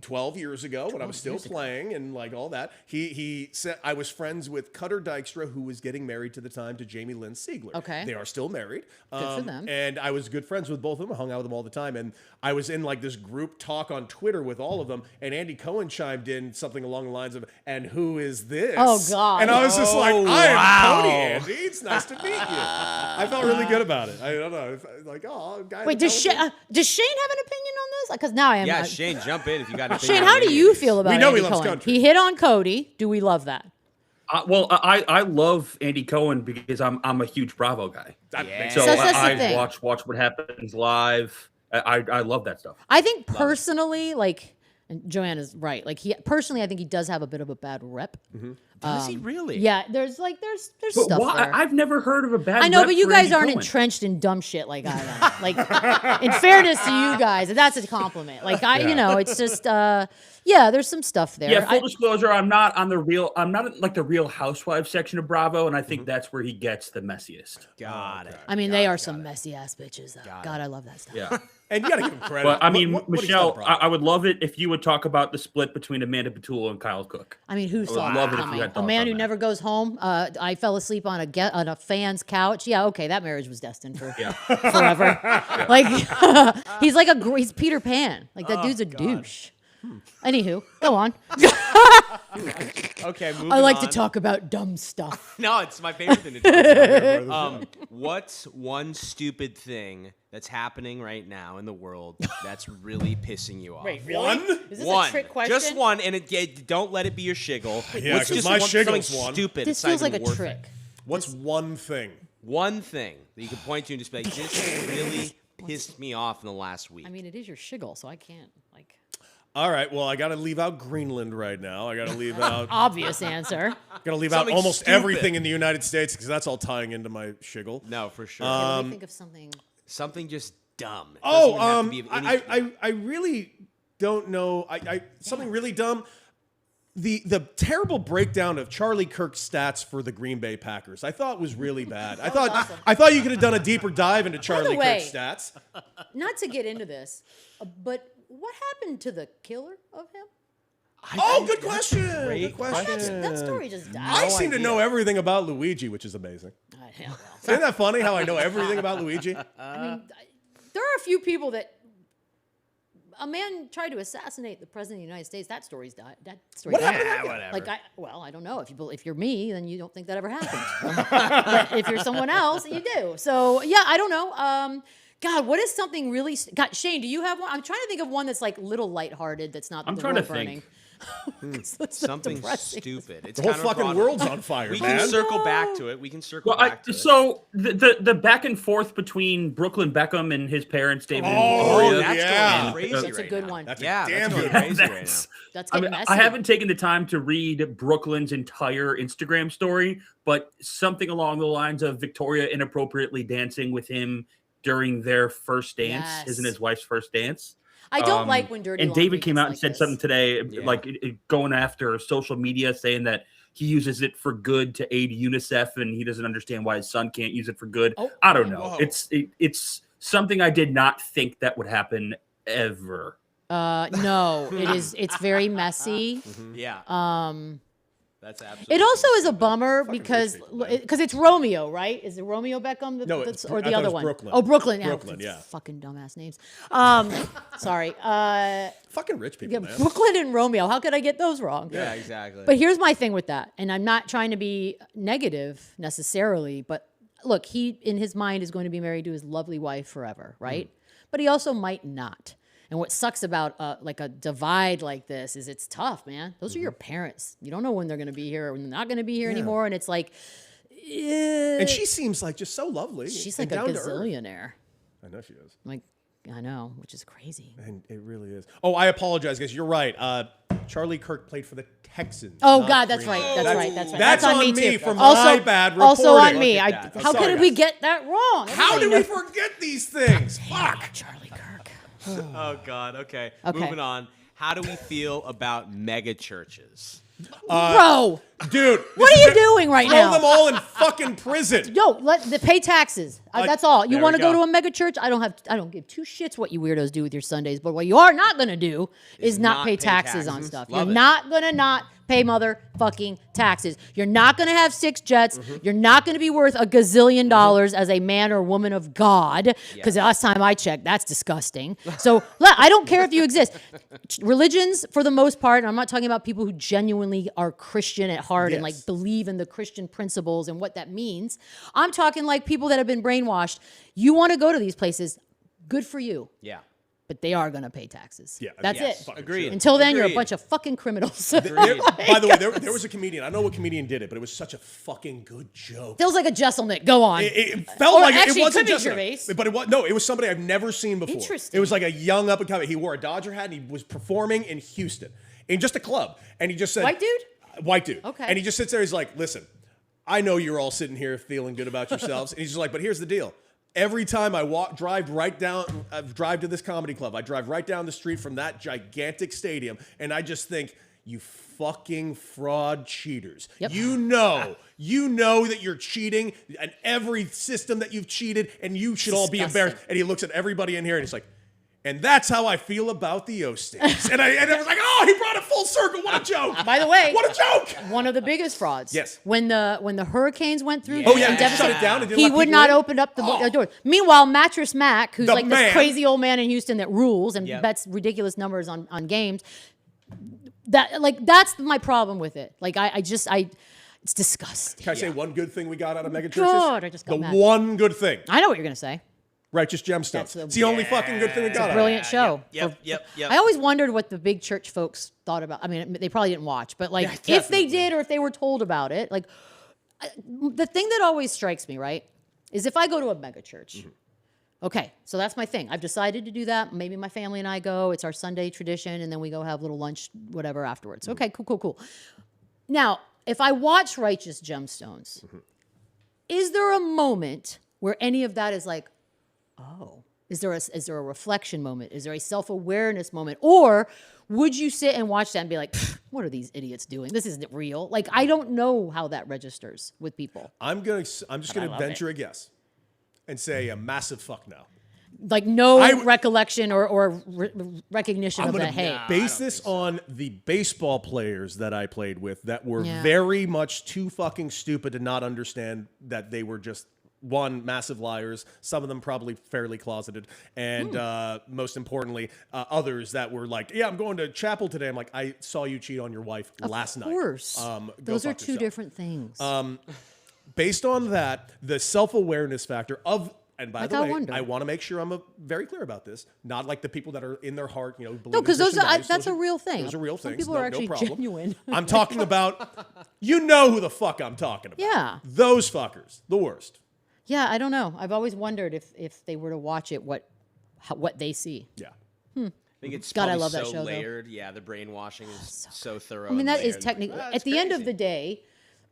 12 years ago when I was still playing and like all that, he said I was friends with Cutter Dykstra, who was getting married to the time to Jamie Lynn Siegler. Okay. They are still married. Good for them. And I was good friends with both of them. I hung out with them all the time. And I was in like this group talk on Twitter with all of them. And Andy Cohen chimed in something along the lines of, "And who is this?" Oh, God. And I was just like, "I am wow. Cody, Andy. It's nice to meet you." I felt really good about it. I don't know. Like, oh, guy. Wait, does Shane have an opinion on this? Because now I am. Yeah, Shane, jump in if you got an Shane, opinion how on do any you of these. feel about We know Andy he loves Cohen? country. He hit on Cody. Do we love that? I love Andy Cohen because I'm a huge Bravo guy. That Yeah. makes So That's the I thing. watch what happens live. I love that stuff. I think personally, like, and Joanna's right. Like, I think he does have a bit of a bad rep. Does he really? Yeah, there's But stuff why? there. I've never heard of a bad. I know, rep but you for guys Andy aren't Cohen. entrenched in dumb shit like I am. Like, in fairness to you guys, that's a compliment. Like, it's just, there's some stuff there. Yeah, full disclosure, I'm not in like the Real Housewives section of Bravo, and I think that's where he gets the messiest. Got it. I mean, they are some messy ass bitches, though. God, I love that stuff. Yeah. And you got to give him credit. But I mean, What he's Michelle, done, Bravo. I would love it if you would talk about the split between Amanda Petula and Kyle Cook. I mean, who saw love that it if you coming? had A thoughts man on who that. never goes home. I fell asleep on a fan's couch. Yeah, okay, that marriage was destined for forever. Like, he's Peter Pan. Like, that dude's a douche. Anywho, go on. Okay, moving I like to on. talk about dumb stuff. No, it's my favorite thing to talk about. What's one stupid thing that's happening right now in the world that's really pissing you off? Really? One? Is this One, a trick question? just one, and don't let it be your shiggle. Yeah, What's 'cause just my something shiggle's one. stupid? This it's not feels like even a worth trick. it. What's one thing? One thing that you can point to and just be like, this really pissed me off in the last week. I mean, it is your shiggle, so I can't, like... All right, well, I got to leave out Greenland right now. I got to leave out Obvious answer. got to leave out Something almost stupid. everything in the United States because that's all tying into my shiggle. no, for sure. Let me think of something... Something just dumb. It doesn't even have to be of any I really don't know. Something really dumb. The terrible breakdown of Charlie Kirk's stats for the Green Bay Packers, I thought was really bad. I thought you could have done a deeper dive into Charlie way- Kirk's stats. Not to get into this, but what happened to the killer of him? Oh, good question. great Good question. That story just died. I seem to know everything about Luigi, which is amazing. Yeah, well, Isn't that funny how I know everything about Luigi? I mean, there are a few people that a man tried to assassinate the president of the United States. That story's died. That story. What died. happened to that guy? whatever. Like I don't know. If you're me, then you don't think that ever happened. But if you're someone else, you do. So yeah, I don't know. God, what is something really? God, Shane, do you have one? I'm trying to think of one that's like little lighthearted. That's not. I'm the trying to world burning. think. That's so Something depressing. stupid. It's The whole kind of fucking broad. world's on fire, We man. can circle back to it. We can circle Well, back to it. so the back and forth between Brooklyn Beckham and his parents, David and Oh, Victoria. that's yeah. going crazy That's a right good now. one. That's Yeah, a damn that's going good crazy right now. That's- That's I getting mean, messy. I haven't taken the time to read Brooklyn's entire Instagram story, but something along the lines of Victoria inappropriately dancing with him during their first dance, his and Yes. his wife's first dance. I don't like when dirty. And laundry David came gets out and like said this. something today, Yeah. like going after social media, saying that he uses it for good to aid UNICEF, and he doesn't understand why his son can't use it for good. Oh, I don't know. whoa. It's something I did not think that would happen ever. No, it's very messy. Yeah. That's absolutely. It also is a bummer because it's Romeo, right? Is it Romeo Beckham No, or I the thought other it was one? Brooklyn. Oh, Brooklyn. Brooklyn, yeah. Fucking dumbass names. Sorry. Fucking rich people, Yeah, man. Brooklyn and Romeo. How could I get those wrong? Yeah, exactly. But here's my thing with that, and I'm not trying to be negative necessarily, but look, he in his mind is going to be married to his lovely wife forever, right? But he also might not. And what sucks about like a divide like this is it's tough, man. Those are your parents. You don't know when they're going to be here or when they're not going to be here anymore, and it's like. And she seems like just so lovely. She's and like a down to earth. gazillionaire. I know she is. Like, I know, which is crazy. And it really is. Oh, I apologize, guys. You're right. Charlie Kirk played for the Texans. Oh not God, that's Green right. Bay. That's right. That's right. That's on me me too. for also, my bad Also on reporting. me. Look at that. How Sorry, could we guys. get that wrong? How do Everybody we knows- forget these things? Fuck. Charlie Kirk. Oh God. Okay. Okay. Moving on. How do we feel about mega churches? Bro, Dude. what are you doing right Throw now? them all in fucking prison. Yo, pay taxes. That's all. You there want to we go go. to a mega church? I don't give two shits what you weirdos do with your Sundays. But what you are not going to do is not pay taxes on stuff. Love You're it. not going to not pay motherfucking taxes. You're not going to have 6 jets. You're not going to be worth a gazillion dollars as a man or woman of God. Because last time I checked, that's disgusting. So I don't care if you exist. Religions, for the most part, and I'm not talking about people who genuinely are Christian at heart and like Yes. believe in the Christian principles and what that means. I'm talking like people that have been brainwashed. You want to go to these places, good for you. Yeah. But they are going to pay taxes. Yeah, That's yes. it. Agreed. Until then, you're a Agreed. bunch of fucking criminals. By the way, there was a comedian. I don't know what comedian did it, but it was such a fucking good joke. Feels like a Jesselnick. Go on. It felt Or like actually, it wasn't could be just Gervais. but it was somebody I've never seen before. Interesting. It was like a young up and coming. He wore a Dodger hat and he was performing in Houston in just a club, and he just said, White dude? White dude. Okay. And he just sits there. He's like, listen, I know you're all sitting here feeling good about yourselves, and he's just like, but here's the deal. Every time I drive to this comedy club, I drive right down the street from that gigantic stadium, and I just think, you fucking fraud cheaters. Yep. You know that you're cheating, and every system that you've cheated, and you should all be Disgusting. embarrassed. And he looks at everybody in here, and he's like, and that's how I feel about the O-States. and I was like, oh, he brought it full circle. What a joke. By the way, What a joke. one of the biggest frauds. Yes. When the hurricanes went through. Oh, yeah, and they shut devastated, it down and didn't he let would people not in? open up the doors. Meanwhile, Mattress Mac, who's The like man. this crazy old man in Houston that rules and Yep. bets ridiculous numbers on games. That's my problem with it. It's disgusting. Can I say one good thing we got out of mega churches? God, I just got the mad. one good thing. I know what you're gonna say. Righteous Gemstones. That's It's the only fucking good thing we got out of it. Brilliant show. Yep. I always wondered what the big church folks thought about. I mean, they probably didn't watch, but like, Yeah, if they definitely. did or if they were told about it, like, the thing that always strikes me, right, is if I go to a mega church. Mm-hmm. Okay, so that's my thing. I've decided to do that. Maybe my family and I go. It's our Sunday tradition, and then we go have a little lunch, whatever, afterwards. Okay, cool. Now, if I watch Righteous Gemstones, is there a moment where any of that is like, oh, is there a reflection moment? Is there a self-awareness moment? Or would you sit and watch that and be like, what are these idiots doing? This isn't real. Like, I don't know how that registers with people. I'm just gonna love venture a guess and say a massive fuck no. Like, no I- recollection or recognition I'm of gonna that. Hey, base this on the baseball players that I played with that were Yeah. very much too fucking stupid to not understand that they were just massive liars. Some of them probably fairly closeted, and most importantly, others that were like, "Yeah, I'm going to chapel today." I'm like, "I saw you cheat on your wife last night." of course. Go Those are fuck two yourself. different things. Based on that, the self-awareness factor of. And by Like, the I way, wonder. I want to make sure I'm very clear about this. Not like the people that are in their heart, believe No, in because Christian values. that's Those a real thing. Those are real Some things. people No- are no actually problem. genuine. I'm talking about, you know who the fuck I'm talking about. Yeah. Those fuckers, the worst. Yeah, I don't know. I've always wondered if they were to watch it, what they see. Yeah. I think it's God, I probably love that so show, though. layered. Yeah, the brainwashing is so thorough. I mean, and that is layered. technically, Ah, at it's the end of crazy. the day,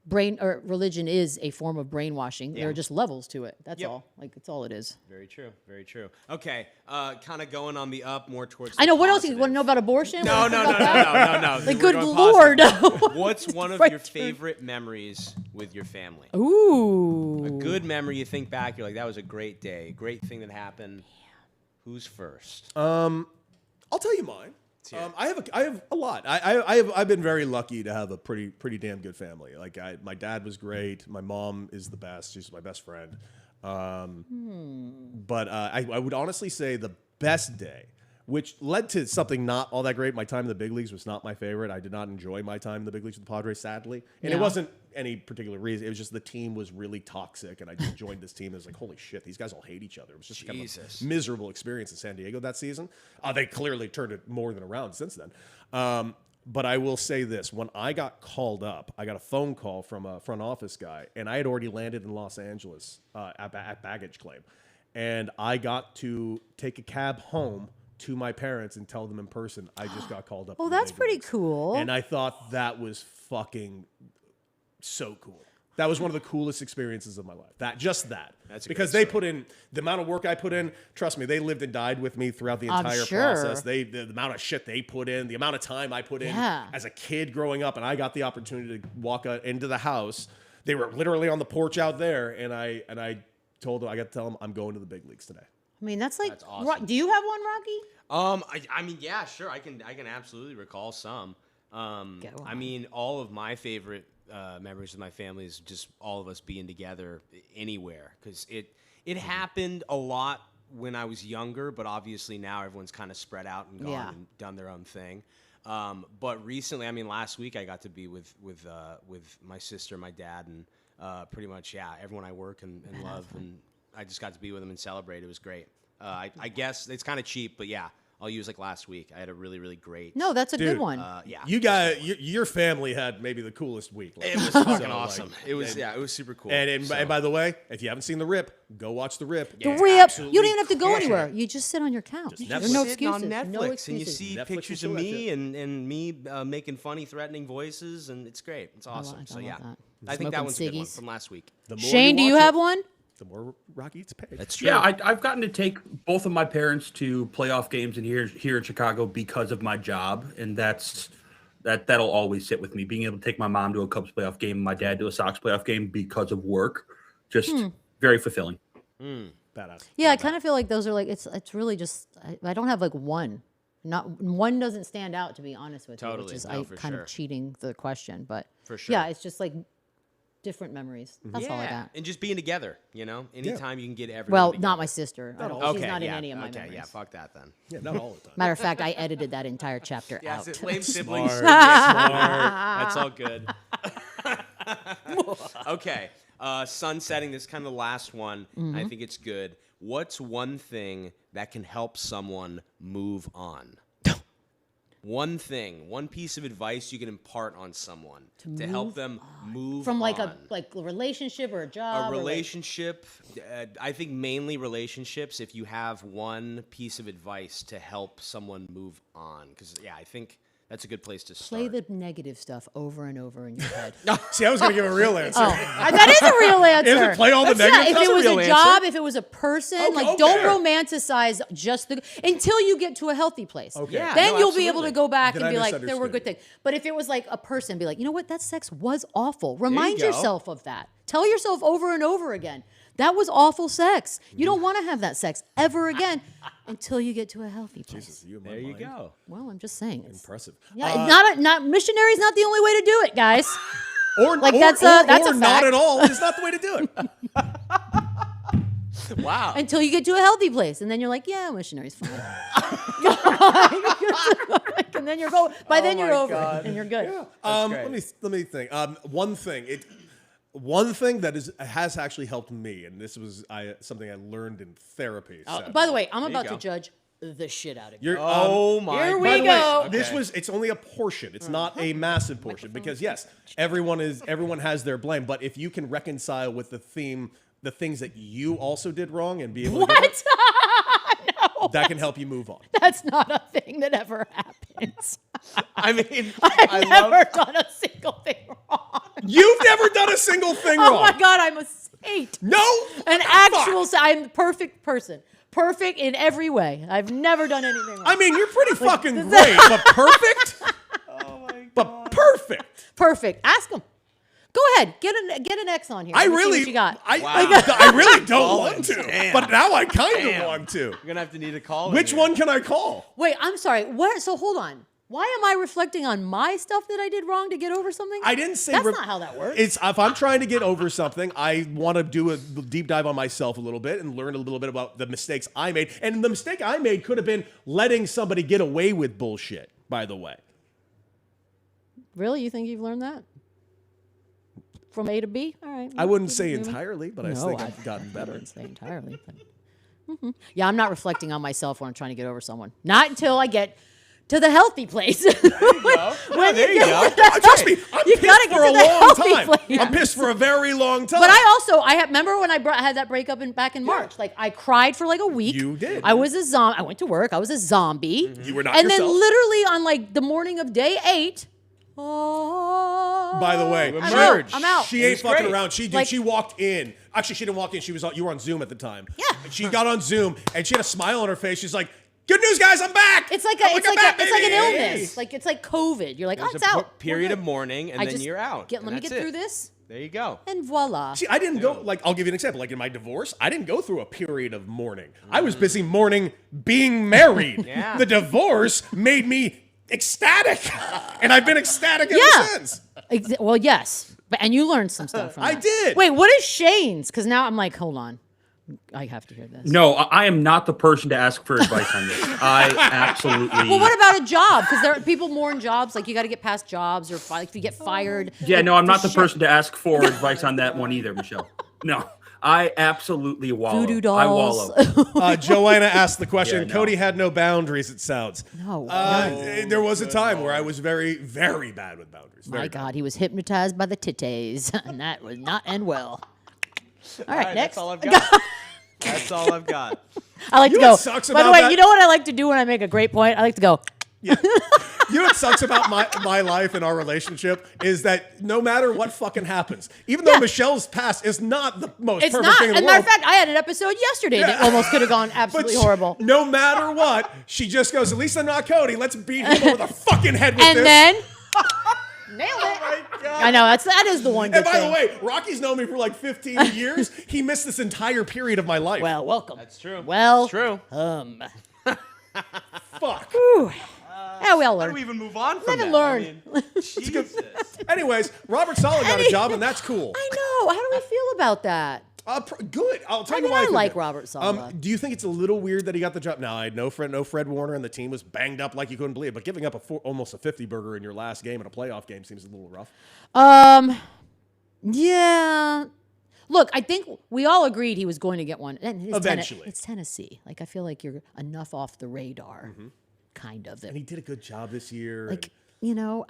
brain or religion is a form of brainwashing. There are just levels to it. That's all. Like it's all it is. Very true. Very true. Okay, kind of going on the up more towards. I know. the What else you positive. want to know about abortion? No. Like, We're good going Lord. positive. What's one of right your through. favorite memories with your family? Ooh. A good memory. You think back, you're like, that was a great day, great thing that happened. Who's first? I'll tell you mine. hear it. I have a lot. I've been very lucky to have a pretty damn good family. Like my dad was great. My mom is the best. She's my best friend. But I would honestly say the best day, which led to something not all that great. My time in the big leagues was not my favorite. I did not enjoy my time in the big leagues with the Padres, sadly. And it wasn't any particular reason. It was just the team was really toxic, and I just joined this team. It was like, holy shit, these guys all hate each other. It was just kind of a miserable experience in San Diego that season. They clearly turned it more than around since then. But I will say this. When I got called up, I got a phone call from a front office guy, and I had already landed in Los Angeles at baggage claim. And I got to take a cab home to my parents and tell them in person I just got called up. Oh, that's pretty cool. And I thought that was fucking so cool. That was one of the coolest experiences of my life. That's because they put in the amount of work I put in. Trust me, they lived and died with me throughout the entire process. The amount of shit they put in, the amount of time I put in as a kid growing up, and I got the opportunity to walk into the house. They were literally on the porch out there, and I told them, I got to tell them I'm going to the big leagues today. I mean, that's awesome. Do you have one, Rocky? I mean, yeah, sure. I can absolutely recall some. I mean, all of my favorite memories of my family is just all of us being together anywhere, because it happened a lot when I was younger, but obviously now everyone's kind of spread out and gone and done their own thing. But recently, I mean, last week I got to be with my sister, my dad, and pretty much everyone I work and love, and I just got to be with them and celebrate. It was great. I guess it's kind of cheap, but yeah. I'll use like last week. I had a really, really great. No, that's a good one. You got your family had maybe the coolest week. It was fucking awesome. It was super cool. And by the way, if you haven't seen The Rip, go watch The Rip. The Rip. You don't even have to go anywhere. You just sit on your couch. There's no sitting excuses. on Netflix, no excuses. and you see Netflix pictures and of all that me shit. and me making funny, threatening voices, and it's great. It's awesome. I So love yeah, that. I think that Smoking one's a good one ciggies. from last week. The more Shane, do you watch have it, one? the more Rocky eats paid. That's true. Yeah, I've gotten to take both of my parents to playoff games here in Chicago because of my job, and that'll always sit with me. Being able to take my mom to a Cubs playoff game, and my dad to a Sox playoff game because of work, just very fulfilling. Badass. Yeah, I kind of feel like those are like it's really just I don't have like one. Not one doesn't stand out, to be honest with you, Totally. which is No, for kind sure. of cheating the question, but For sure. yeah, it's just like different memories. That's all I got. And just being together, anytime you can get everyone Well, together. not my sister. She's not in any of my okay, memories. yeah, fuck that then. Yeah, not all the time. Matter of fact, I edited that entire chapter Yeah, out. lame siblings. Smart. That's all good. Okay, sunsetting. This is kind of the last one. I think it's good. What's one thing that can help someone move on? One thing, one piece of advice you can impart on someone to help them move From like on. a relationship or a job. A or, like- relationship, I think mainly relationships. If you have one piece of advice to help someone move on, because I think that's a good place to play start. the negative stuff over and over in your head. See, I was gonna give a real answer. That is a real answer. Is it play all the negative? If That's it was real a answer. job, if it was a person, Okay. don't romanticize just until you get to a healthy place. Okay. Yeah, Then no, you'll be able to absolutely. go back Then and I be like, there were good misunderstood. things. But if it was like a person, be like, you know what, that sex was awful. Remind go. yourself of that. Tell yourself over and over again, that was awful sex. You don't want to have that sex ever again until you get to a healthy place. Jesus, you in my There you mind. go. Well, I'm just saying. Impressive. Yeah, not missionary's not the only way to do it, guys. Or Like, or, that's or, a or fact. not at all is not the way to do it. Wow. Until you get to a healthy place, and then you're like, yeah, missionary's fine. And then you're going. By then you're over it, and you're good. Let me think. One thing that has actually helped me, and this was something I learned in therapy. By the way, I'm you about go. to judge the shit out of you. You're, Oh my. Here by we the way, go. it's only a portion. It's not a massive portion because yes, everyone has their blame. But if you can reconcile with the things that you also did wrong, and be able to What? No, that can help you move on. that's not a thing that ever happens. I mean, I've never done a single thing wrong. You've never done a single thing wrong. Oh my God, I'm a saint. No. An actual saint. I'm the perfect person. Perfect in every way. I've never done anything wrong. I mean, you're pretty fucking great, but perfect? Oh my God. But perfect. Perfect. Ask him. Go ahead. Get an X on here. I Let me see really, what you got. I really don't want to, Damn. but now I kind of want to. You're gonna have to need a call. Which one can I call? Wait, I'm sorry. What? So hold on. Why am I reflecting on my stuff that I did wrong to get over something? I didn't say that's not how that works. It's if I'm trying to get over something, I want to do a deep dive on myself a little bit and learn a little bit about the mistakes I made. And the mistake I made could have been letting somebody get away with bullshit. By the way, Really, you think you've learned that from A to B? All right. I wouldn't say entirely, but I No, think I've gotten I better. wouldn't say entirely. But, Yeah, I'm not reflecting on myself when I'm trying to get over someone. Not until I get to the healthy place. There you go. There you go. Trust me, I'm You pissed gotta get for a to the long healthy time. place. I'm pissed for a very long time. But I remember when I had that breakup back in March. Like I cried for like a week. You did. I was a zombie. I went to work. I was a zombie. You were not And yourself. then literally on like the morning of day 8. Oh, By the way, I'm out. She ain't fucking great. around. She did. Like- She walked in. Actually, she didn't walk in. She was. You were on Zoom at the time. Yeah. She got on Zoom and she had a smile on her face. She's like, "Good news, guys! I'm back." It's like I'm it's I'm like back, it's like an baby." illness. Like it's like COVID. You're like, oh, There's it's a out. period We're of good. mourning, and then you're out. Let and me get that's through it. this, There you go. and voila. See, I didn't go. Like, I'll give you an example. Like in my divorce, I didn't go through a period of mourning. I was busy mourning being married. Yeah. The divorce made me ecstatic, and I've been ecstatic ever Yeah. since. Well, yes, and you learned some stuff from I that. did. Wait, what is Shane's? Because now I'm like, hold on, I have to hear this. No, I am not the person to ask for advice on this. I absolutely. Well, what about a job? Because there are people mourn jobs. Like you got to get past jobs, or if you get fired. Yeah, like, no, I'm not the shit. person to ask for advice on that one either, Michelle. No, I absolutely wallow. Voodoo I dolls. wallow. Joanna asked the question. Yeah, no. Cody had no boundaries, it sounds. No. There was a time where I was very, very bad with boundaries. My Very bad. God, he was hypnotized by the titties, and that would not end well. All right, next. That's all I've got. That's all I've got. I like You to know go. what sucks By the about way, that? you know what I like to do when I make a great point? I like to go. You know what sucks about my life and our relationship is that no matter what fucking happens, even though Yeah. Michelle's past is not the most It's perfect not. thing in As the a matter world. of fact, I had an episode yesterday that almost could have gone but absolutely horrible. No matter what, she just goes, at least I'm not Cody. Let's beat him over the fucking head with And this. then nailed it. Oh my God. I know that is the one good And by thing. the way, Rocky's known me for like 15 years. He missed this entire period of my life. Well, welcome. That's true. Well, It's true. Fuck. Yeah, we all How do learned. we even move on from Live and that? learn. I mean, Jesus. Anyways, Robert Sala got a job, and that's cool. I know. How do I feel about that? Good. I'll tell I you mean, why. I feel like good. Robert Saleh. Do you think it's a little weird that he got the job? Now, I know Fred Warner and the team was banged up like you couldn't believe, but giving up almost a 50 burger in your last game in a playoff game seems a little rough. Yeah. Look, I think we all agreed he was going to get one. And it's Eventually. it's Tennessee. Like, I feel like you're enough off the radar, kind of. And he did a good job this year. Like, you know,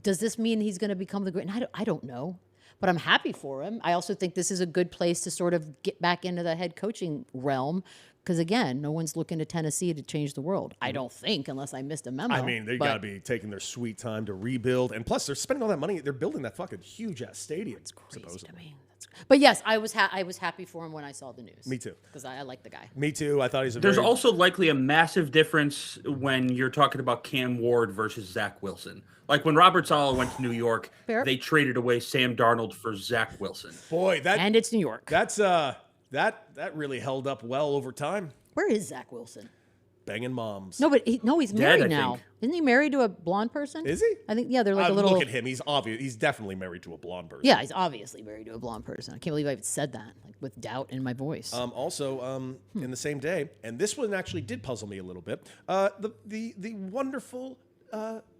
does this mean he's going to become the great? And I don't know, but I'm happy for him. I also think this is a good place to sort of get back into the head coaching realm. Because again, no one's looking to Tennessee to change the world. I don't think, unless I missed a memo. I mean, they but got to be taking their sweet time to rebuild. And plus, they're spending all that money. They're building that fucking huge-ass stadium, crazy supposedly. to me. But yes, I was happy for him when I saw the news. Me too. Because I like the guy. Me too. I thought he's a There's very... also likely a massive difference when you're talking about Cam Ward versus Zach Wilson. Like when Robert Saleh went to New York, Fair. they traded away Sam Darnold for Zach Wilson. Boy, And it's New York. that's that really held up well over time. Where is Zach Wilson? Banging moms. No, but he's Dead, married I now. think. Isn't he married to a blonde person? Is he? I think, yeah, they're like a little. Look at him. He's obvious. He's definitely married to a blonde person. Yeah, he's obviously married to a blonde person. I can't believe I even said that, like with doubt in my voice. Also, in the same day, and this one actually did puzzle me a little bit. The wonderful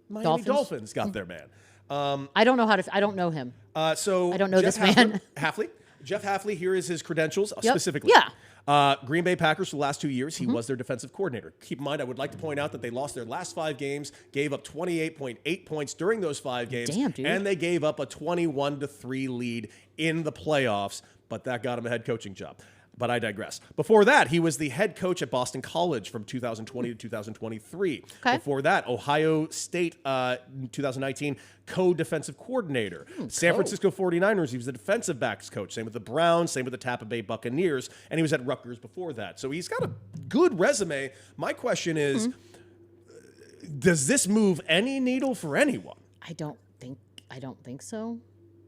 Miami Dolphins got their man. I don't know I don't know him. So I don't know Jeff this man. Hafley. Jeff Hafley. Here is his credentials Yep. specifically. Yeah. Green Bay Packers for the last 2 years, he was their defensive coordinator. Keep in mind, I would like to point out that they lost their last 5 games, gave up 28.8 points during those 5 games, Damn, dude. and they gave up a 21-3 lead in the playoffs, but that got him a head coaching job. But I digress. Before that, he was the head coach at Boston College from 2020 to 2023. Okay. Before that, Ohio State 2019 co-defensive coordinator. San Francisco 49ers, he was the defensive backs coach. Same with the Browns, same with the Tampa Bay Buccaneers, and he was at Rutgers before that. So he's got a good resume. My question is, does this move any needle for anyone? I don't think so.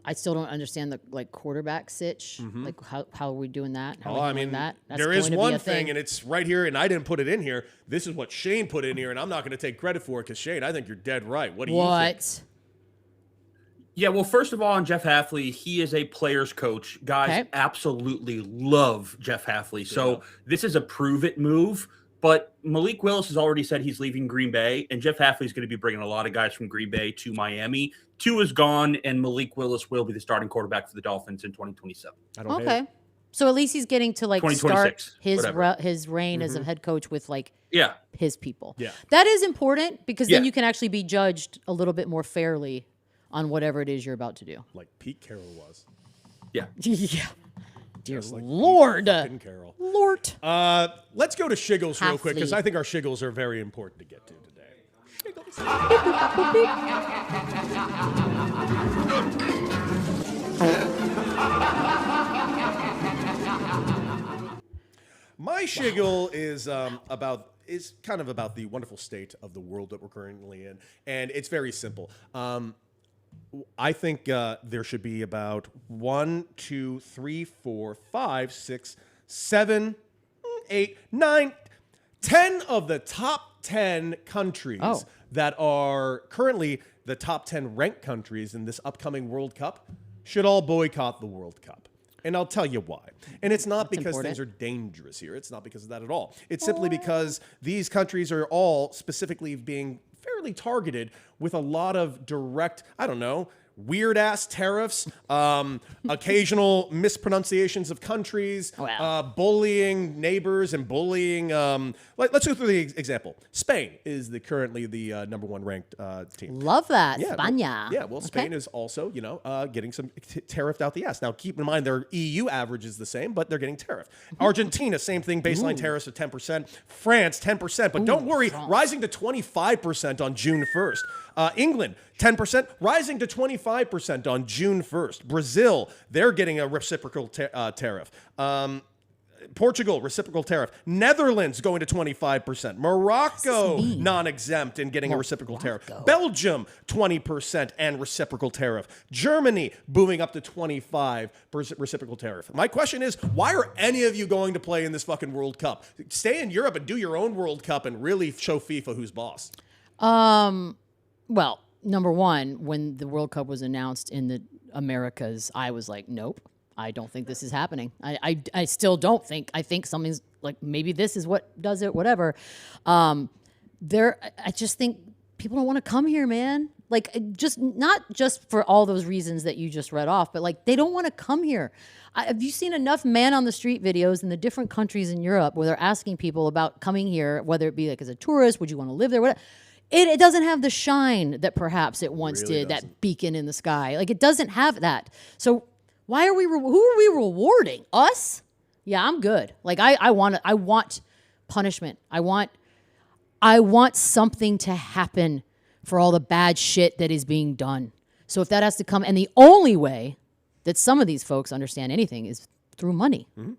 I still don't understand the quarterback sitch. Like how are we doing that? How are we doing that? That's there is going to be one a thing, and it's right here, and I didn't put it in here. This is what Shane put in here, and I'm not going to take credit for it because Shane, I think you're dead right. What do you think? Yeah, well, first of all, on Jeff Hafley, he is a player's coach. Guys absolutely love Jeff Hafley. So this is a prove-it move. But Malik Willis has already said he's leaving Green Bay, and Jeff Hafley's going to be bringing a lot of guys from Green Bay to Miami. Tua is gone, and Malik Willis will be the starting quarterback for the Dolphins in 2027. I don't hate it. So at least he's getting to start his reign as a head coach with his people. Yeah. That is important because then you can actually be judged a little bit more fairly on whatever it is you're about to do. Like Pete Carroll was. Yeah. Yeah. Dear Lord. Fucking Carroll. Lord. Let's go to Shiggles real quick because I think our Shiggles are very important to get to today. Shiggles. My Shiggle is kind of about the wonderful state of the world that we're currently in, and it's very simple. I think there should be about 1, 2, 3, 4, 5, 6, 7, 8, 9, 10 of the top 10 countries that are currently the top 10 ranked countries in this upcoming World Cup should all boycott the World Cup. And I'll tell you why. And it's not because things are dangerous here. It's not because of that at all. It's simply because these countries are all specifically being fairly targeted with a lot of direct, weird-ass tariffs, occasional mispronunciations of countries, bullying neighbors and bullying. Let's go through the example. Spain is currently the number 1 ranked team. Love that. Yeah, España. Well, Spain is also, getting some tariffed out the ass. Now, keep in mind their EU average is the same, but they're getting tariffed. Argentina, same thing, baseline tariffs of 10%. France, 10%, but don't worry, rising to 25% on June 1st. England, 10%, rising to 25% on June 1st. Brazil, they're getting a reciprocal tariff. Portugal, reciprocal tariff. Netherlands going to 25%. Morocco, non-exempt and getting a reciprocal tariff. Belgium, 20% and reciprocal tariff. Germany, moving up to 25% reciprocal tariff. My question is, why are any of you going to play in this fucking World Cup? Stay in Europe and do your own World Cup and really show FIFA who's boss. Well, number one, when the World Cup was announced in the Americas, I was like, nope, I don't think this is happening. I still don't think. I think something's maybe this is what does it, whatever. I just think people don't want to come here, man. Just not just for all those reasons that you just read off, but they don't want to come here. Have you seen enough man on the street videos in the different countries in Europe where they're asking people about coming here, whether it be as a tourist, would you want to live there, whatever? It doesn't have the shine that perhaps it once did, that beacon in the sky. It doesn't have that. So why are we? Who are we rewarding? Us? Yeah, I'm good. I want punishment. I want something to happen for all the bad shit that is being done. So if that has to come, and the only way that some of these folks understand anything is through money. Mm-hmm.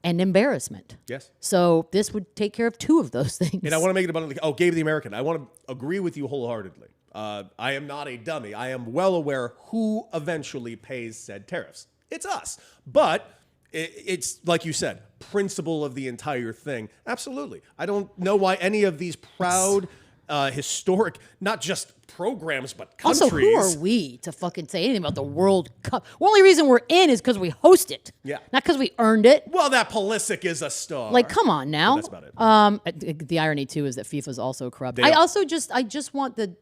And embarrassment. Yes. So this would take care of 2 of those things. And I want to make it abundantly. Gabe the American. I want to agree with you wholeheartedly. I am not a dummy. I am well aware who eventually pays said tariffs. It's us. But it's like you said, principle of the entire thing. Absolutely. I don't know why any of these proud, historic, not just programs, but countries. Also, who are we to fucking say anything about the World Cup? The only reason we're in is because we host it. Yeah. Not because we earned it. Well, that Pulisic is a star. Come on now. But that's about it. The irony, too, is that FIFA's also corrupt. I just want the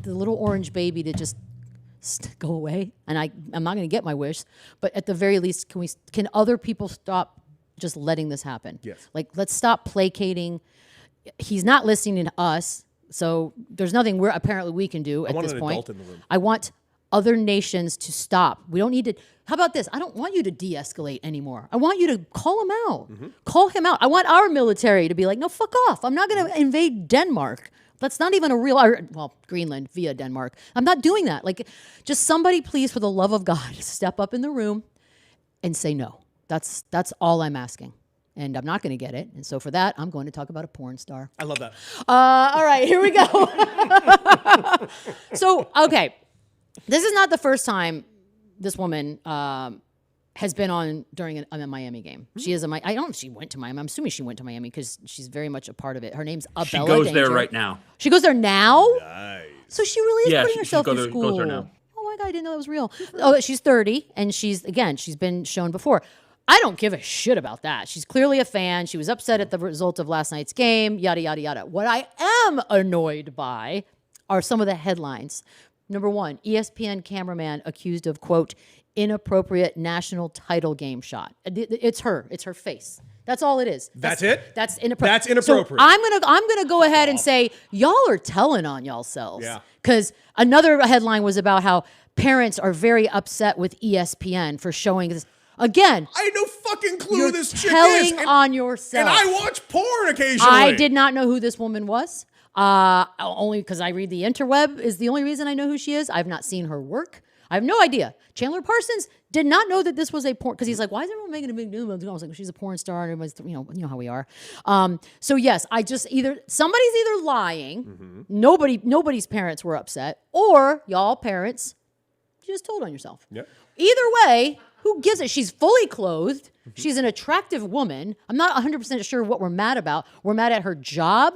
little orange baby to just go away. And I'm not going to get my wish. But at the very least, can other people stop just letting this happen? Yes. Let's stop placating. He's not listening to us. So there's nothing apparently we can do at this point. Adult in the room. I want other nations to stop. We don't need to. How about this? I don't want you to de-escalate anymore. I want you to call him out. Call him out. I want our military to be like, no, fuck off. I'm not going to invade Denmark. That's not even a real, well, Greenland via Denmark. I'm not doing that. Like, just somebody, please, for the love of God, step up in the room and say no. That's all I'm asking. And I'm not going to get it. And so for that, I'm going to talk about a porn star. I love that. All right, here we go. So, okay. This is not the first time this woman has been on during a Miami game. She is I don't know if she went to Miami. I'm assuming she went to Miami because she's very much a part of it. Her name's Abella She goes Danger. there right now. She goes there now? Nice. So she really is putting she herself goes through there- school. goes there now. Oh my God, I didn't know that was real. Oh, she's 30, and she's been shown before. I don't give a shit about that. She's clearly a fan. She was upset at the result of last night's game, yada, yada, yada. What I am annoyed by are some of the headlines. Number one, ESPN cameraman accused of, quote, inappropriate national title game shot. It's her. It's her face. That's all it is. That's it? That's inappropriate. That's inappropriate. So I'm gonna go ahead and say y'all are telling on y'allselves. Yeah. Because another headline was about how parents are very upset with ESPN for showing this. Again, I had no fucking clue you're who this chick is. telling on yourself. And I watch porn occasionally. I did not know who this woman was. Only because I read the interweb is the only reason I know who she is. I've not seen her work. I have no idea. Chandler Parsons did not know that this was a porn, because he's like, why is everyone making a big deal? I was like, she's a porn star, and everybody's, you know how we are. So yes, somebody's either lying, nobody's parents were upset, or y'all parents, you just told on yourself. Yep. Either way, who gives it? She's fully clothed. She's an attractive woman. I'm not 100% sure what we're mad about. We're mad at her job.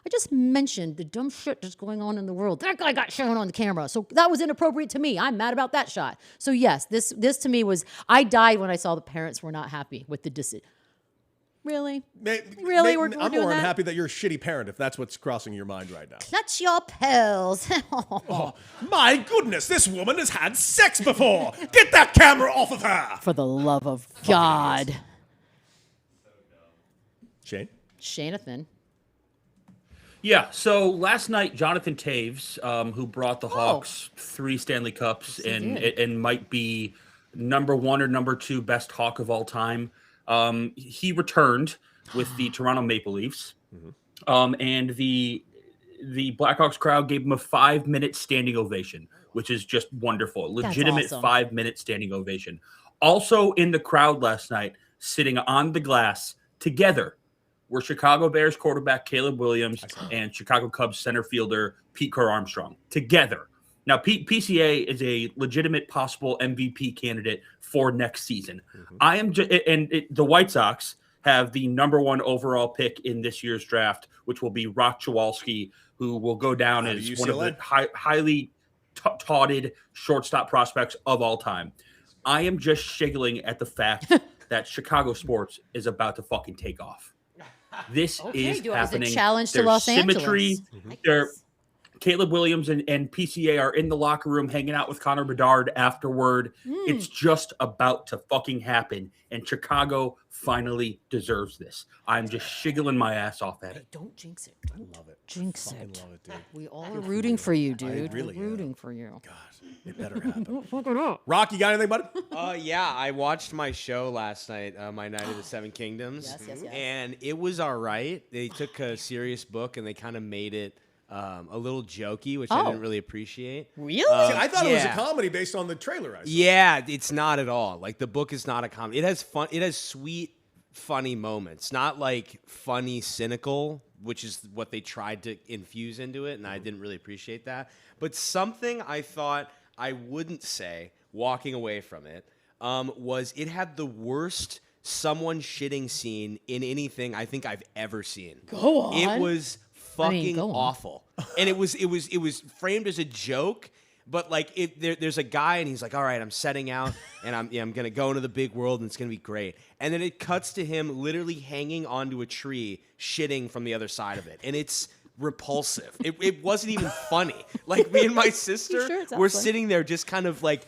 I just mentioned the dumb shit that's going on in the world. That guy got shown on the camera. So that was inappropriate to me. I'm mad about that shot. So yes, this to me was, I died when I saw the parents were not happy with the decision. Really? Really? We're I'm doing more that? unhappy that you're a shitty parent, if that's what's crossing your mind right now. Clutch your pearls. Oh, my goodness, this woman has had sex before. Get that camera off of her. For the love of God. Shane? Shanathan. Yeah, so last night, Jonathan Taves, who brought the Hawks 3 Stanley Cups and might be number 1 or number 2 best Hawk of all time, he returned with the Toronto Maple Leafs. And the Blackhawks crowd gave him a 5-minute standing ovation, which is just wonderful. Legitimate awesome. 5-minute standing ovation. Also in the crowd last night, sitting on the glass together, were Chicago Bears quarterback Caleb Williams and Chicago Cubs center fielder Pete Crow Armstrong together. Now, PCA is a legitimate possible MVP candidate for next season. The White Sox have the number 1 overall pick in this year's draft, which will be Rock Chowalski, who will go down as one of the highly touted shortstop prospects of all time. I am just shiggling at the fact that Chicago sports is about to fucking take off. This is happening. Is a challenge to There's Los symmetry. Angeles. Caleb Williams and PCA are in the locker room hanging out with Connor Bedard afterward. It's just about to fucking happen. And Chicago finally deserves this. I'm just shiggling my ass off at it. Don't jinx it. Don't Love it. jinx Fucking it. love it, dude. We all are rooting for you, dude. really We're rooting for you. God, it better happen. Rock, you got anything, bud? Yeah, I watched my show last night, my Night of the Seven Kingdoms. Yes. And it was all right. They took a serious book and they kind of made it a little jokey, which I didn't really appreciate. Really? See, I thought it was a yeah. comedy based on the trailer I saw. Yeah, it's not at all. Like, the book is not a comedy. It has fun. It has sweet, funny moments. Not like funny, cynical, which is what they tried to infuse into it, and I didn't really appreciate that. But something I thought I wouldn't say walking away from it was it had the worst someone shitting scene in anything I think I've ever seen. Go on. It was fucking go on. awful, and it was framed as a joke. But like, there's a guy, and he's like, "All right, I'm setting out, and I'm gonna go into the big world, and it's gonna be great." And then it cuts to him literally hanging onto a tree, shitting from the other side of it, and it's repulsive. It wasn't even funny. Like, me and my sister Sure, it sounds were funny. sitting there, just kind of like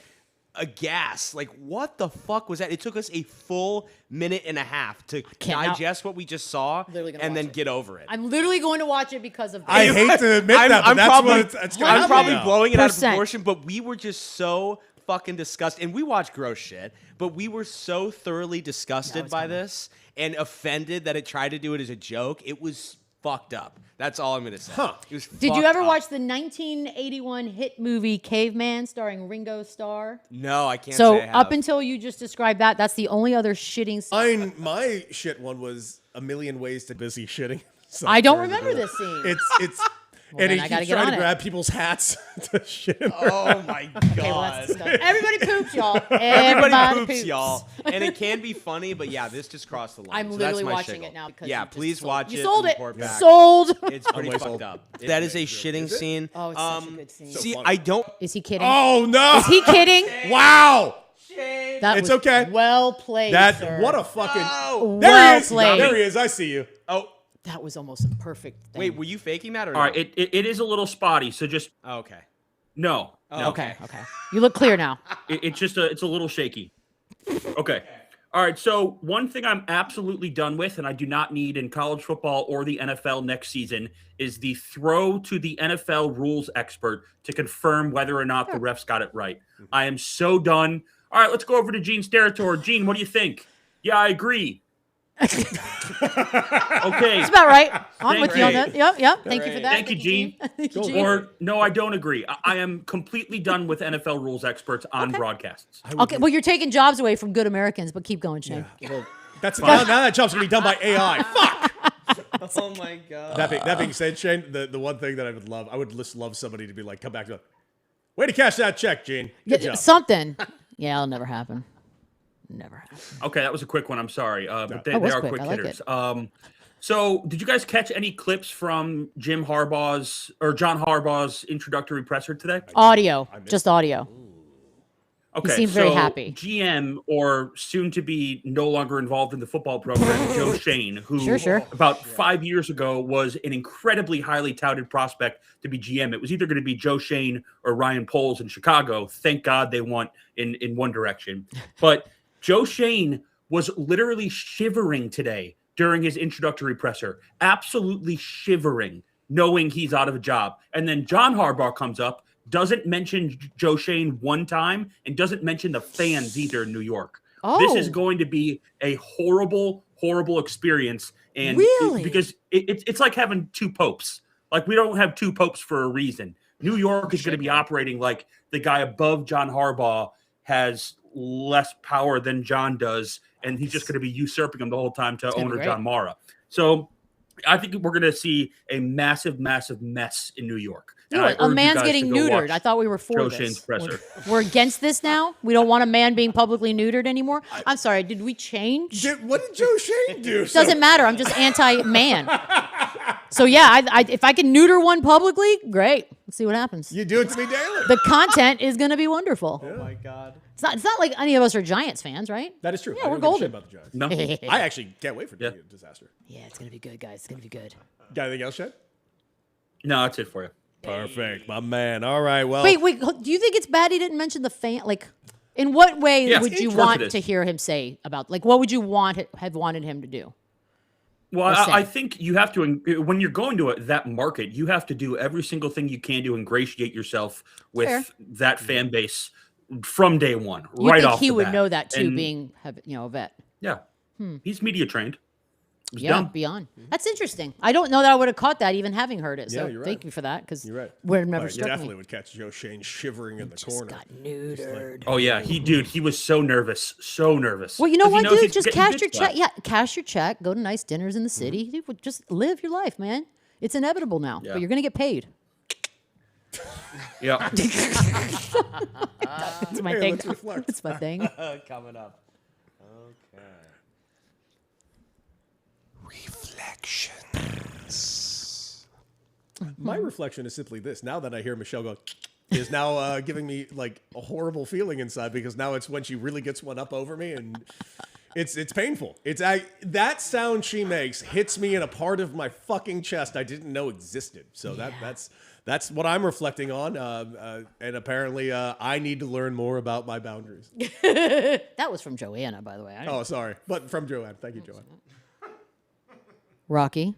aghast. Like, what the fuck was that? It took us a full minute and a half to digest what we just saw and then get over it. I'm literally going to watch it because of this. I hate to admit that, but I'm probably blowing it out of 100%. proportion, but we were just so fucking disgusted. And we watch gross shit, but we were so thoroughly disgusted by this and offended that it tried to do it as a joke. It was fucked up. That's all I'm going to say. It was Did you ever up. watch the 1981 hit movie Caveman starring Ringo Starr? No, I can't So say I have. up until you just described that, that's the only other shitting scene. My shit one was A Million Ways to Busy Shitting. So I don't remember this scene. It's and then he I gotta keeps get trying on to it. grab people's hats to shit in. Oh my god. Okay, well, that's disgusting. Everybody poops, y'all. Everybody poops, y'all. And it can be funny, but yeah, this just crossed the line. I'm So literally that's my watching shiggle. it now because yeah, you just please sold watch it. it. You sold and it. report back. Sold. It's pretty fucked up. That is a shitting scene. Oh, it's such a good scene. See, I don't. Is he kidding? Oh no! Is he kidding? Wow! That It's was okay. Well played, sir. What a fucking. No. There Well he is. played. There he is. I see you. Oh, That was almost a perfect thing. wait, were you faking that or All no? right, it is a little spotty, so just Oh, okay. no. No. Okay. You look clear now. It's a little shaky. Okay. All right. So one thing I'm absolutely done with, and I do not need in college football or the NFL next season, is the throw to the NFL rules expert to confirm whether or not the refs got it right. I am so done. All right, let's go over to Gene's territory. Gene, what do you think? Yeah, I agree. Okay. That's about right. I'm with you on that. Yep. Thank you for that. Thank you, Gene. Thank you, Gene. Or no, I don't agree. I am completely done with NFL rules experts on broadcasts. Okay, well, you're taking jobs away from good Americans, but keep going, Shane. That's now that job's gonna be done by AI. Fuck. Oh my god. That being said, Shane, the one thing that I would just love somebody to be like, come back to, way to cash that check, Gene. Good job. Something. Yeah, it'll never happen. Never happen. Okay, that was a quick one. I'm sorry, but they was are quick. quick I like hitters. it. So did you guys catch any clips from John Harbaugh's introductory presser today? Audio. Just audio. Okay, seemed very so happy. GM, or soon to be no longer involved in the football program, Joe Shane, who Sure. about 5 years ago was an incredibly highly touted prospect to be GM. It was either going to be Joe Shane or Ryan Poles in Chicago. Thank God they went in one direction. But Joe Shane was literally shivering today during his introductory presser, absolutely shivering, knowing he's out of a job. And then John Harbaugh comes up, doesn't mention Joe Shane one time, and doesn't mention the fans either in New York. This is going to be a horrible, horrible experience. And Really? because it's like having two popes. Like, we don't have two popes for a reason. New York is going to be operating like the guy above John Harbaugh has less power than John does, and he's just going to be usurping him the whole time to owner John Mara. So I think we're going to see a massive, massive mess in New York. And I A urge you man's guys getting to go neutered. watch I thought we were for Joe this. Shane's presser. We're against this now? We don't want a man being publicly neutered anymore? I'm sorry, did we change? What did Joe Shane do? Doesn't matter. I'm just anti-man. So yeah, if I can neuter one publicly, great. Let's see what happens. You do it to me daily. The content is going to be wonderful. Oh my god. It's not like any of us are Giants fans, right? That is true. Yeah, I we're don't give a shit golden. about the Giants. No. I actually can't wait for the disaster. Yeah, it's going to be good, guys. It's going to be good. Got anything else, Shane? No, that's it for you. Perfect, my man. All right, well. Wait. Do you think it's bad he didn't mention the fan? Like, in what way Yeah, would you of course want it is. to hear him say about, like, what would you have wanted him to do? Well, Or say. I think you have to, when you're going to that market, you have to do every single thing you can to ingratiate yourself with Fair. that fan base from day one, You right think off he the would bat. know that too, And, being a vet? Yeah. He's media trained. He's Yeah, dumb. beyond. That's interesting. I don't know that I would have caught that even having heard it. So you're thank right. you for that, because You're right. would have never You struck definitely me. would catch Joe Shane shivering in the Just corner. got neutered. Oh, yeah. He was so nervous. So nervous. Well, you know 'Cause he what, knows dude? he's Just getting cash your bitched check. at. Yeah, cash your check. Go to nice dinners in the city. Dude, just live your life, man. It's inevitable now, Yeah. but you're gonna get paid. Yeah. That's my Hey, thing. let's reflect. That's my thing. Coming up. Okay. Reflections. My reflection is simply this. Now that I hear Michelle go, is now giving me like a horrible feeling inside, because now it's when she really gets one up over me, and it's painful. That sound she makes hits me in a part of my fucking chest I didn't know existed. So that's That's what I'm reflecting on. And apparently, I need to learn more about my boundaries. That was from Joanna, by the way. Oh, sorry. But from Joanne. Thank you, Joanne. Rocky.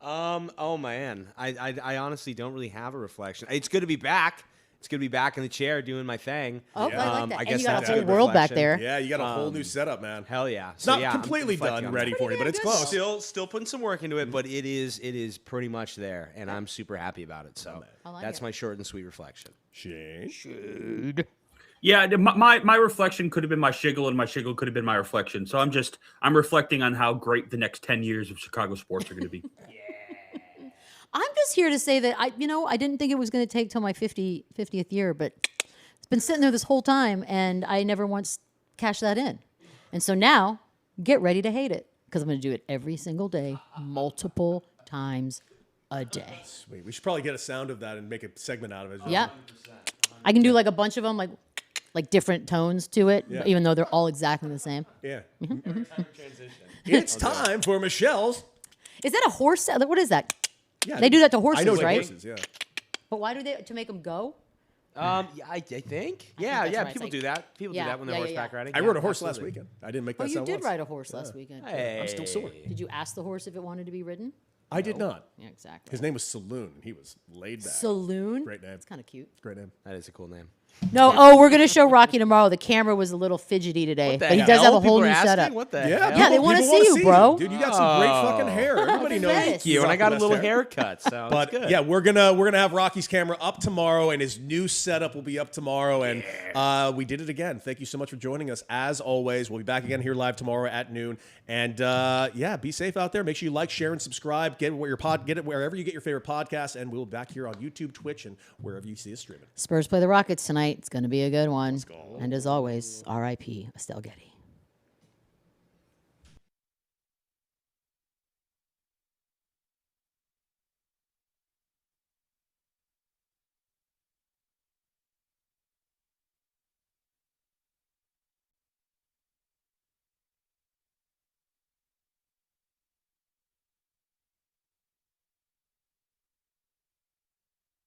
Oh man, I honestly don't really have a reflection. It's good to be back. It's good to be back in the chair doing my thing. Oh, I like that. I And guess you got that's a a whole good world back reflection. there. Yeah, you got a whole new setup, man. Hell yeah. It's So, not yeah, I'm completely reflecting done, on ready that. for you, but it's close. Still putting some work into it, but it is pretty much there, and I'm super happy about it. So that's my short and sweet reflection. Shane. Yeah, my reflection could have been my shiggle, and my shiggle could have been my reflection. So I'm reflecting on how great the next 10 years of Chicago sports are going to be. I'm just here to say that I didn't think it was going to take till my 50th year, but it's been sitting there this whole time, and I never once cashed that in. And so now, get ready to hate it, because I'm going to do it every single day, multiple times a day. Sweet. We should probably get a sound of that and make a segment out of it. Yeah. I can do like a bunch of them, like different tones to it, Yeah. even though they're all exactly the same. Yeah. It's time for Michelle's. Is that a horse? What is that? Yeah, They do that to horses, I know it's right? horses, yeah. But why do they, to make them go? Yeah, I think. Yeah, that's yeah. what I People think. do that. People do Yeah, that when they're yeah, horseback yeah. riding. I Yeah, rode a horse last absolutely. weekend. I didn't make Oh, that you sound did once. ride a horse last weekend. Hey. I'm still sore. Did you ask the horse if it wanted to be ridden? I did not. Yeah, exactly. His name was Saloon. He was laid back. Saloon? Great name. It's kind of cute. Great name. That is a cool name. No, we're going to show Rocky tomorrow. The camera was a little fidgety today, but he does have a whole new setup. What the Yeah, hell? they wanna people see you, bro. Dude, you got some great fucking hair. Everybody knows. Thank You, and I got a Best little hair. haircut, so But it's good. yeah, we're gonna have Rocky's camera up tomorrow, and his new setup will be up tomorrow. And we did it again. Thank you so much for joining us. As always, we'll be back again here live tomorrow at noon. And yeah, be safe out there. Make sure you like, share, and subscribe. Get it wherever you get your favorite podcasts, and we'll be back here on YouTube, Twitch, and wherever you see us streaming. Spurs play the Rockets tonight. It's going to be a good one. And as always, R.I.P. Estelle Getty.